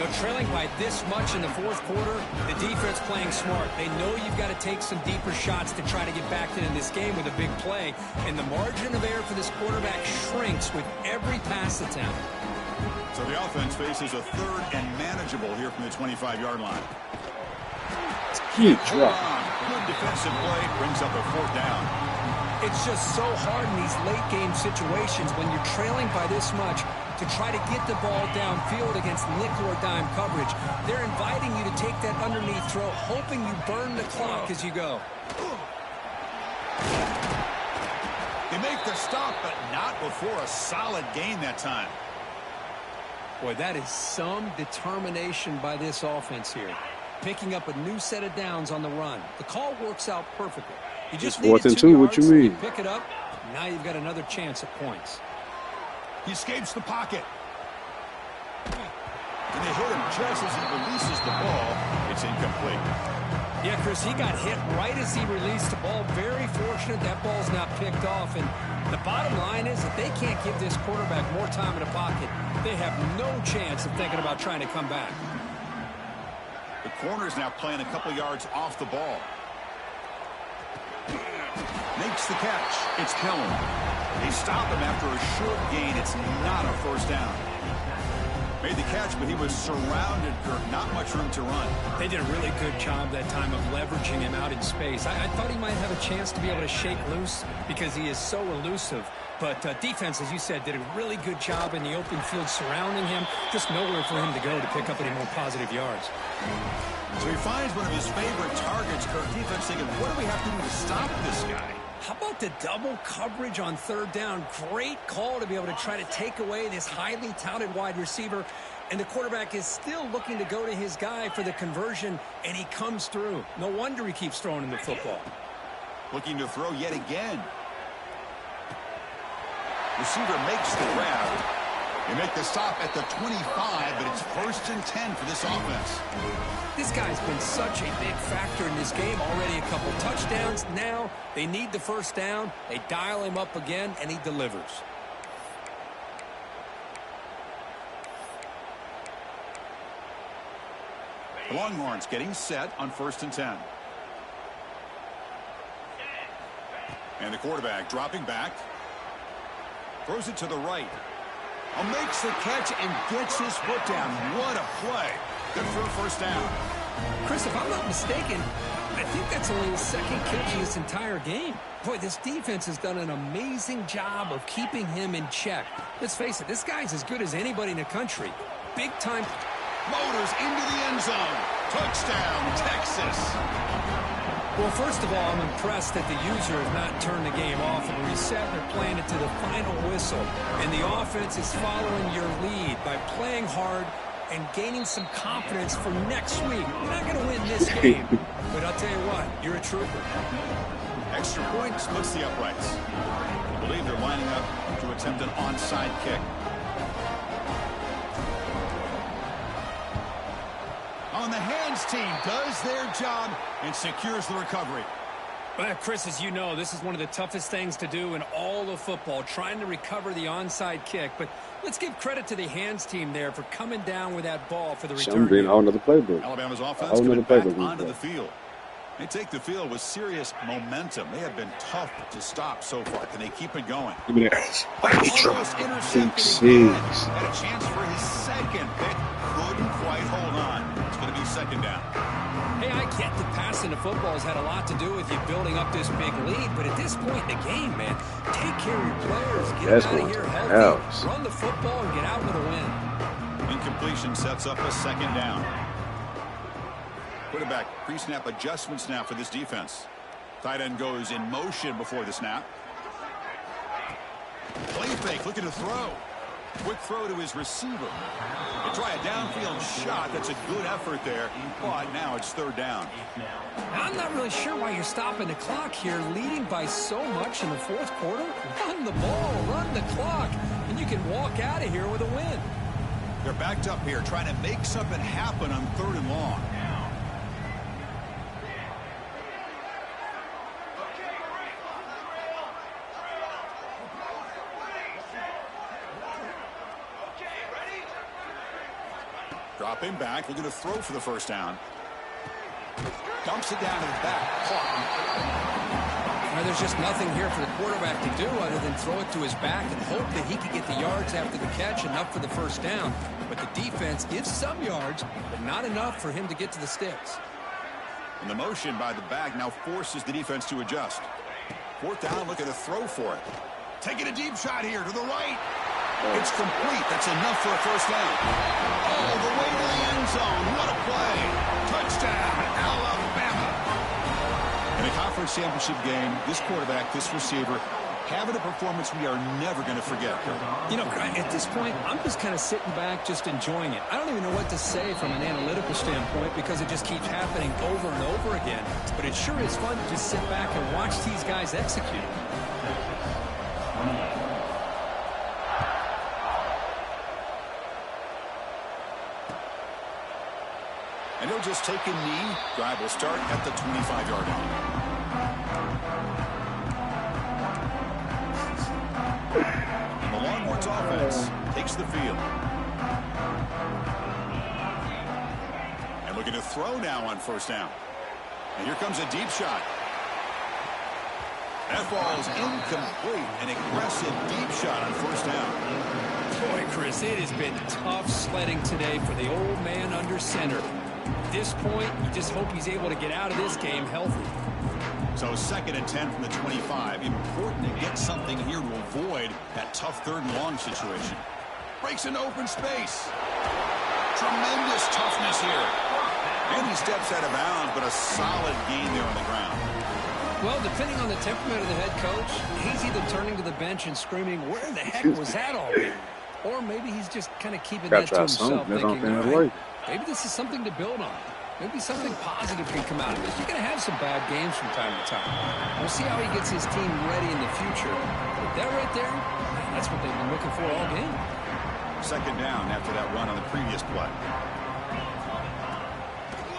They're trailing by this much in the fourth quarter. The defense playing smart. They know you've got to take some deeper shots to try to get back into this game with a big play. And the margin of error for this quarterback shrinks with every pass attempt. So the offense faces a third and manageable here from the 25-yard line. Huge drop. Good defensive play brings up a fourth down. It's just so hard in these late-game situations when you're trailing by this much to try to get the ball downfield against nickel or dime coverage. They're inviting you to take that underneath throw, hoping you burn the clock as you go. They make the stop, but not before a solid gain that time. Boy, that is some determination by this offense here. Picking up a new set of downs on the run. The call works out perfectly. You just It's 4th and 2. yards, What you mean? pick it up. Now you've got another chance at points. He escapes the pocket. And they hit him just as he releases the ball. It's incomplete. Yeah, Chris, he got hit right as he released the ball. Very fortunate that ball's not picked off. And the bottom line is that they can't give this quarterback more time in the pocket. They have no chance of thinking about trying to come back. The corner's now playing a couple yards off the ball. Makes the catch. It's Kellen. They stop him after a short gain. It's not a first down. Made the catch, but he was surrounded, Kirk. Not much room to run. They did a really good job that time of leveraging him out in space. I thought he might have a chance to be able to shake loose because he is so elusive. But defense, as you said, did a really good job in the open field surrounding him. Just nowhere for him to go to pick up any more positive yards. So he finds one of his favorite targets, Kirk. Defense thinking, what do we have to do to stop this guy? How about the double coverage on third down? Great call to be able to try to take away this highly touted wide receiver. And the quarterback is still looking to go to his guy for the conversion, and he comes through. No wonder he keeps throwing him the football. Looking to throw yet again. Receiver makes the grab. They make the stop at the 25, but it's 1st and 10 for this offense. This guy's been such a big factor in this game. Already a couple touchdowns. Now they need the first down. They dial him up again, and he delivers. The Longhorns getting set on 1st and 10. And the quarterback dropping back. Throws it to the right. Makes the catch and gets his foot down. What a play. Good for a first down. Chris, if I'm not mistaken, I think that's only his second catch in this entire game. Boy, this defense has done an amazing job of keeping him in check. Let's face it, this guy's as good as anybody in the country. Big time. Motors into the end zone. Touchdown, Texas. Well, first of all, I'm impressed that the user has not turned the game off and reset. They're playing it to the final whistle. And the offense is following your lead by playing hard and gaining some confidence for next week. You're not going to win this game, but I'll tell you what, you're a trooper. Extra point splits the uprights. I believe they're lining up to attempt an onside kick. On the hands team does their job and secures the recovery. Well, Chris, as you know, this is one of the toughest things to do in all of football, trying to recover the onside kick. But let's give credit to the hands team there for coming down with that ball for the return. Being a whole nother playbook. Alabama's offense coming back onto the field. They take the field with serious momentum. They have been tough to stop so far. Can they keep it going? Give me that. Almost intercepted again. Had a chance for his second pick. Couldn't quite hold on. It's going to be second down. Hey, I get that passing the football has had a lot to do with you building up this big lead, but at this point in the game, man, take care of your players. Get them out of here healthy. Run the football and get out with a win. Incompletion sets up a second down. Quarterback pre-snap adjustments now for this defense. Tight end goes in motion before the snap. Play fake, looking to throw. Quick throw to his receiver. They try a downfield shot. That's a good effort there. But now it's third down. I'm not really sure why you're stopping the clock here, leading by so much in the fourth quarter. Run the ball, run the clock, and you can walk out of here with a win. They're backed up here, trying to make something happen on third and long. Dropping back, looking to throw for the first down. Dumps it down to the back. Well, there's just nothing here for the quarterback to do other than throw it to his back and hope that he can get the yards after the catch, enough for the first down. But the defense gives some yards, but not enough for him to get to the sticks. And the motion by the back now forces the defense to adjust. Fourth down, looking to throw for it. Taking a deep shot here to the right. It's complete. That's enough for a first down. Oh, the way to the end zone. What a play. Touchdown, Alabama. In a conference championship game, this quarterback, this receiver, having a performance we are never going to forget. You know, at this point, I'm just kind of sitting back, just enjoying it. I don't even know what to say from an analytical standpoint because it just keeps happening over and over again. But it sure is fun to just sit back and watch these guys execute. And he'll just take a knee. Drive will start at the 25-yard line. And the Longhorns offense takes the field. And looking to throw now on first down. And here comes a deep shot. That ball is incomplete. An aggressive deep shot on first down. Boy, Chris, it has been tough sledding today for the old man under center. At this point, you just hope he's able to get out of this game healthy. So 2nd and 10 from the 25. Important to get something here to avoid that tough 3rd and long situation. Breaks into open space. Tremendous toughness here. And he steps out of bounds, but a solid gain there on the ground. Well, depending on the temperament of the head coach, he's either turning to the bench and screaming, where the heck was that all been? Or maybe he's just kind of keeping that to himself, thinking, all right, maybe this is something to build on. Maybe something positive can come out of this. You're going to have some bad games from time to time. We'll see how he gets his team ready in the future. But that right there, man, that's what they've been looking for all game. 2nd down after that run on the previous play.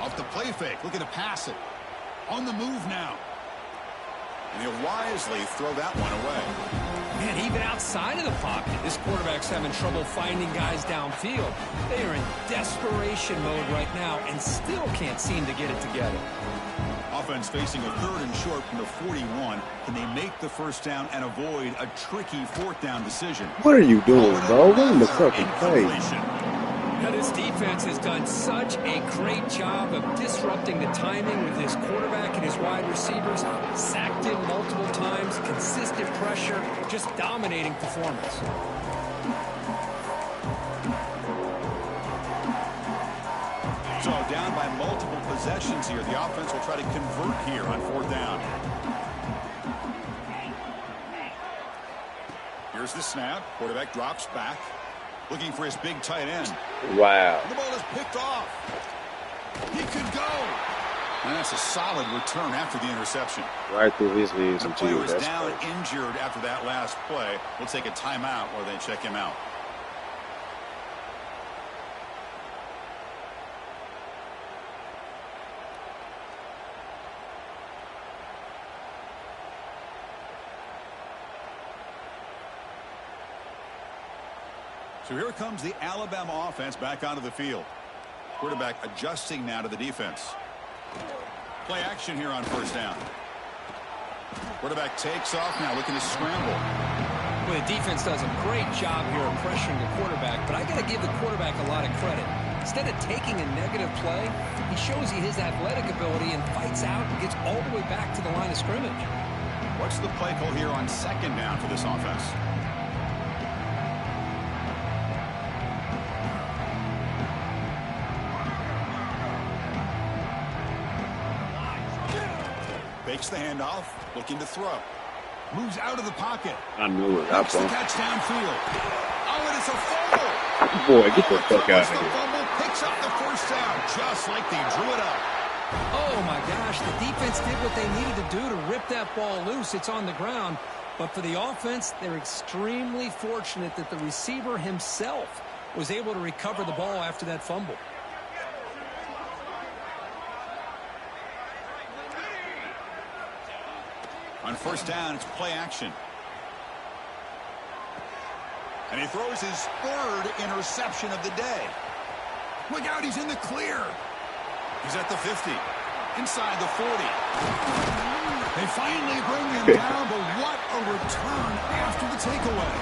Off the play fake, looking to pass it. On the move now. And he'll wisely throw that one away. Man, even outside of the pocket, this quarterback's having trouble finding guys downfield. They are in desperation mode right now and still can't seem to get it together. Offense facing a 3rd and short from the 41. Can they make the first down and avoid a tricky 4th down decision? What are you doing, bro? Run the fucking play. Now, this defense has done such a great job of disrupting the timing with his quarterback and his wide receivers. Sacked him multiple times, consistent pressure, just dominating performance. So down by multiple possessions here. The offense will try to convert here on 4th down. Here's the snap. Quarterback drops back. Looking for his big tight end. Wow. The ball is picked off. He could go. And that's a solid return after the interception. Right through his hands. The player was down injured after that last play. We'll take a timeout while they check him out. So here comes the Alabama offense back onto the field. Quarterback adjusting now to the defense. Play action here on first down. Quarterback takes off now, looking to scramble. Well, the defense does a great job here of pressuring the quarterback, but I got to give the quarterback a lot of credit. Instead of taking a negative play, he shows you his athletic ability and fights out and gets all the way back to the line of scrimmage. What's the play call here on 2nd down for this offense? Fakes the handoff, looking to throw. Moves out of the pocket. I knew it. Makes the catch downfield. Oh, and it's a fumble. Boy, get the fuck out of The here. fumble picks up the first down, just like they drew it up. Oh, my gosh, the defense did what they needed to do to rip that ball loose. It's on the ground. But for the offense, they're extremely fortunate that the receiver himself was able to recover the ball after that fumble. On first down, it's play action. And he throws his 3rd interception of the day. Look out, he's in the clear. He's at the 50. Inside the 40. They finally bring him down, but what a return after the takeaway.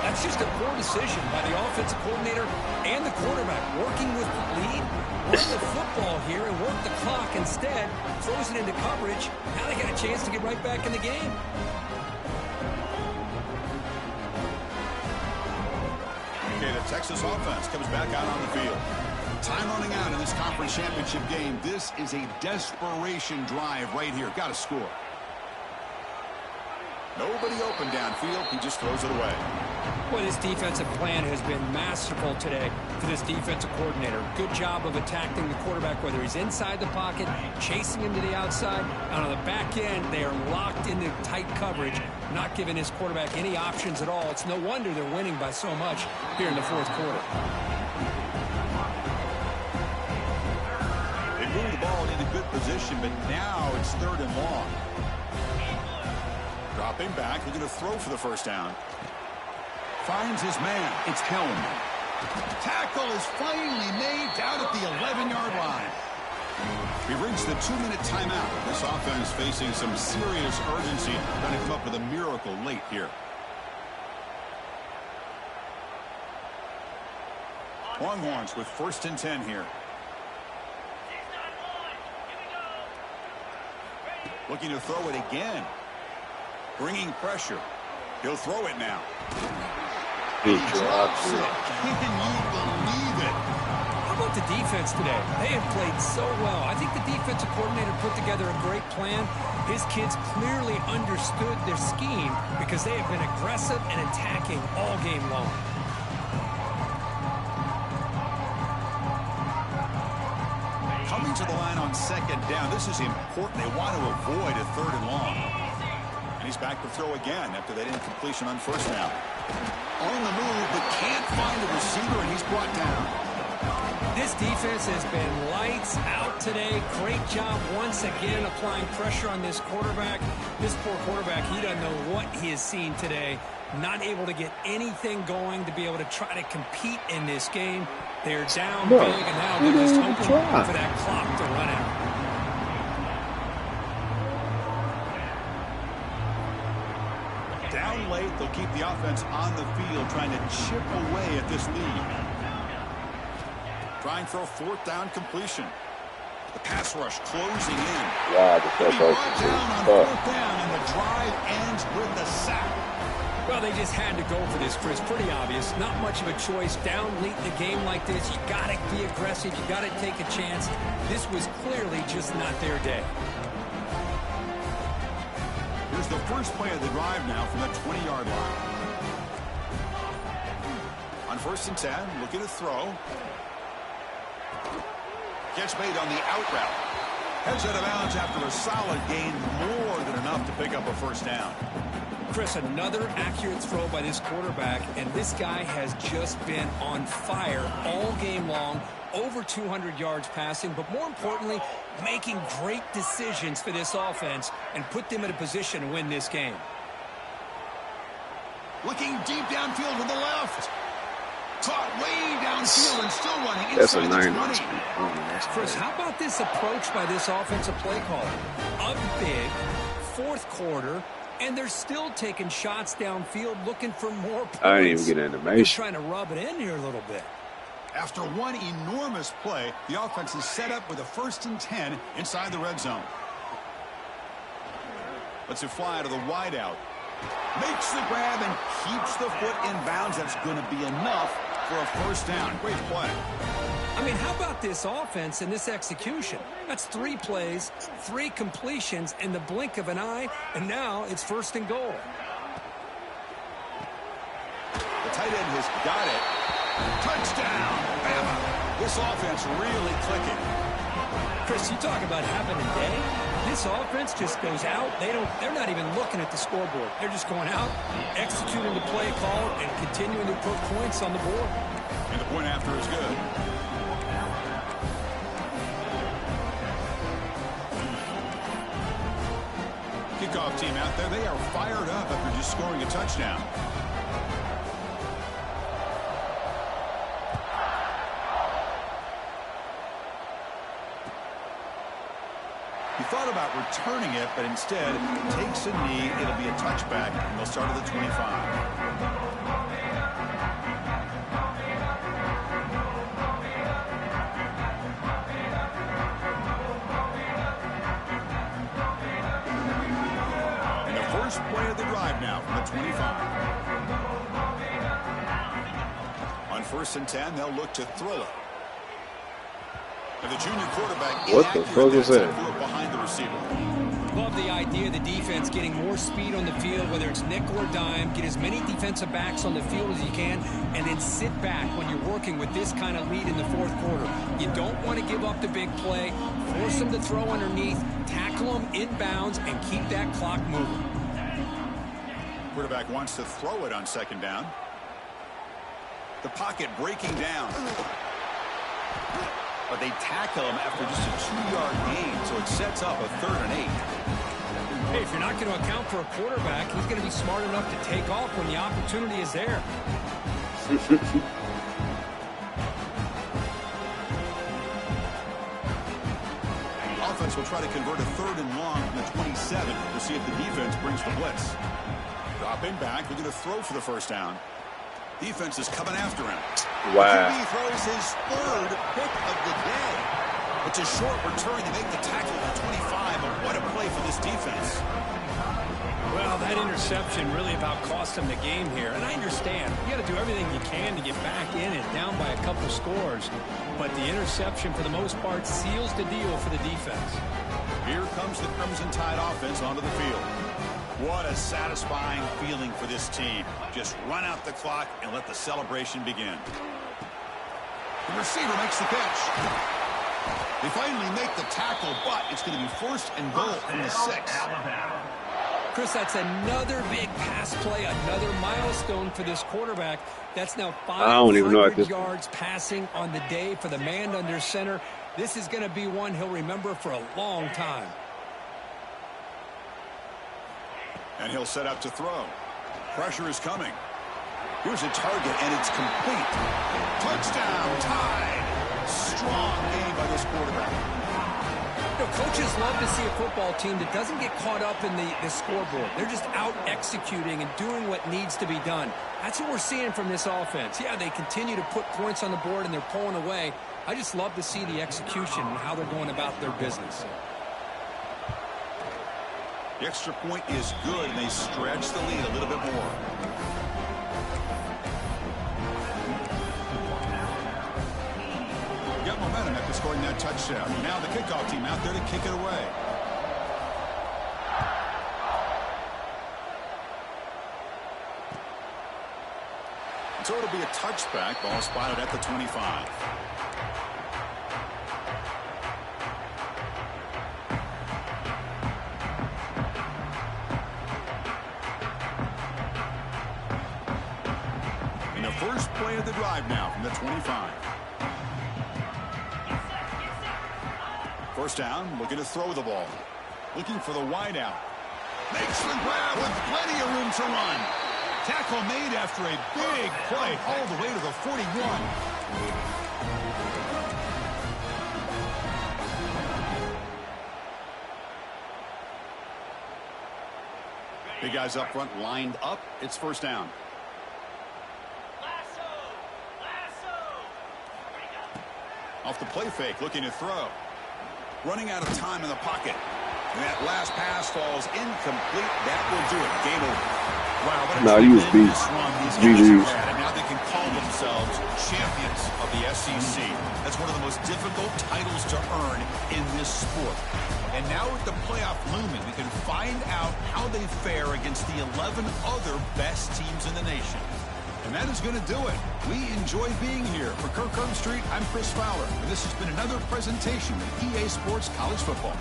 That's just a poor decision by the offensive coordinator and the quarterback. Working with the lead, run the football here and work the clock. Instead, throws it into coverage. Now they got a chance to get right back in the game. Okay, the Texas offense comes back out on the field. Time running out in this conference championship game. This is a desperation drive right here. Got to score. Nobody open downfield. He just throws it away. Well, this defensive plan has been masterful today for this defensive coordinator. Good job of attacking the quarterback, whether he's inside the pocket, chasing him to the outside. And on the back end, they are locked into tight coverage, not giving his quarterback any options at all. It's no wonder they're winning by so much here in the fourth quarter. They move the ball into good position, but now it's 3rd and long. Dropping back, looking to throw for the first down. Finds his man. It's Helm. Tackle is finally made down at the 11-yard line. We reached the 2-minute timeout. This offense facing some serious urgency, trying to come up with a miracle late here. Longhorns with 1st and 10 here. Looking to throw it again. Bringing pressure. He'll throw it now. He drops it. Can you believe it? How about the defense today? They have played so well. I think the defensive coordinator put together a great plan. His kids clearly understood their scheme because they have been aggressive and attacking all game long. Coming to the line on 2nd down. This is important. They want to avoid a 3rd and long. And he's back to throw again after that incompletion on 1st down. On the move, but can't find a receiver, and he's brought down. This defense has been lights out today. Great job once again applying pressure on this quarterback. This poor quarterback, he doesn't know what he has seen today. Not able to get anything going to be able to try to compete in this game. They're down big, and now they're just hoping for that clock to run out. Down late, they'll keep the offense on the field, trying to chip away at this lead. Trying for a 4th down completion. The pass rush closing in. Wow, He'll be brought down on 4th down, and the drive ends with the sack. Well, they just had to go for this, Chris. Pretty obvious. Not much of a choice. Down late in the game like this, you got to be aggressive. You got to take a chance. This was clearly just not their day. Here's the first play of the drive now from the 20-yard line. On 1st and 10, looking to throw. Gets made on the out route. Heads out of bounds after a solid gain, more than enough to pick up a 1st down. Chris, another accurate throw by this quarterback, and this guy has just been on fire all game long. Over 200 yards passing, but more importantly, making great decisions for this offense and put them in a position to win this game. Looking deep downfield to the left. Caught way downfield and still running inside the 20. Chris, how about this approach by this offensive play caller? Up big, 4th quarter, and they're still taking shots downfield looking for more points. I didn't even get animation. They're trying to rub it in here a little bit. After one enormous play, the offense is set up with a 1st and 10 inside the red zone. Lets it fly to the wideout. Makes the grab and keeps the foot in bounds. That's going to be enough for a 1st down. Great play. I mean, how about this offense and this execution? That's 3 plays, 3 completions in the blink of an eye, and now it's 1st and goal. The tight end has got it. Touchdown, Bama. This offense really clicking. Chris, you talk about having a day. This offense just goes out. They're not even looking at the scoreboard. They're just going out, executing the play call, and continuing to put points on the board. And the point after is good. Kickoff team out there. They are fired up after just scoring a touchdown. thought about returning it, but instead takes a knee. It'll be a touchback, and they'll start at the 25. First play of the drive now from the 25. On 1st and 10, they'll look to throw it. And the junior quarterback what the fuck was that? Behind the receiver. Love the idea of the defense getting more speed on the field, whether it's nickel or dime. Get as many defensive backs on the field as you can, and then sit back when you're working with this kind of lead in the fourth quarter. You don't want to give up the big play. Force them to throw underneath, tackle them inbounds, and keep that clock moving. Quarterback wants to throw it on 2nd down. The pocket breaking down. But they tackle him after just a 2-yard gain, so it sets up a 3rd and 8. Hey, if you're not going to account for a quarterback, he's going to be smart enough to take off when the opportunity is there. Offense will try to convert a 3rd and long from the 27. We'll see if the defense brings the blitz. Dropping back, looking to throw for the 1st down. Defense is coming after him. Wow. He throws his 3rd pick of the day. It's a short return to make the tackle at the 25, but what a play for this defense. Well, that interception really about cost him the game here. And I understand. You got to do everything you can to get back in and down by a couple scores. But the interception, for the most part, seals the deal for the defense. Here comes the Crimson Tide offense onto the field. What a satisfying feeling for this team. Just run out the clock and let the celebration begin. The receiver makes the catch. They finally make the tackle, but it's going to be 1st and goal from the 6. Chris, that's another big pass play, another milestone for this quarterback. That's now 500 yards passing on the day for the man under center. This is going to be one he'll remember for a long time. And he'll set up to throw. Pressure is coming. Here's a target, and it's complete. Touchdown, Tide. Strong game by this quarterback. You know, coaches love to see a football team that doesn't get caught up in the scoreboard. They're just out executing and doing what needs to be done. That's what we're seeing from this offense. Yeah, they continue to put points on the board, and they're pulling away. I just love to see the execution and how they're going about their business. The extra point is good, and they stretch the lead a little bit more. Got momentum after scoring that touchdown. Now the kickoff team out there to kick it away. So it'll be a touchback. Ball spotted at the 25. First play of the drive now from the 25. 1st down, looking to throw the ball. Looking for the wide out. Makes the grab with plenty of room to run. Tackle made after a big play all the way to the 41. Big guys up front lined up. It's 1st down. Off the play fake, looking to throw. Running out of time in the pocket. And that last pass falls incomplete. That will do it. Game over. Wow, what a tremendous run these guys have had. And now they can call themselves champions of the SEC. That's one of the most difficult titles to earn in this sport. And now with the playoff looming, we can find out how they fare against the 11 other best teams in the nation. And that is going to do it. We enjoy being here. For Kirk Street, I'm Chris Fowler. And this has been another presentation of EA Sports College Football.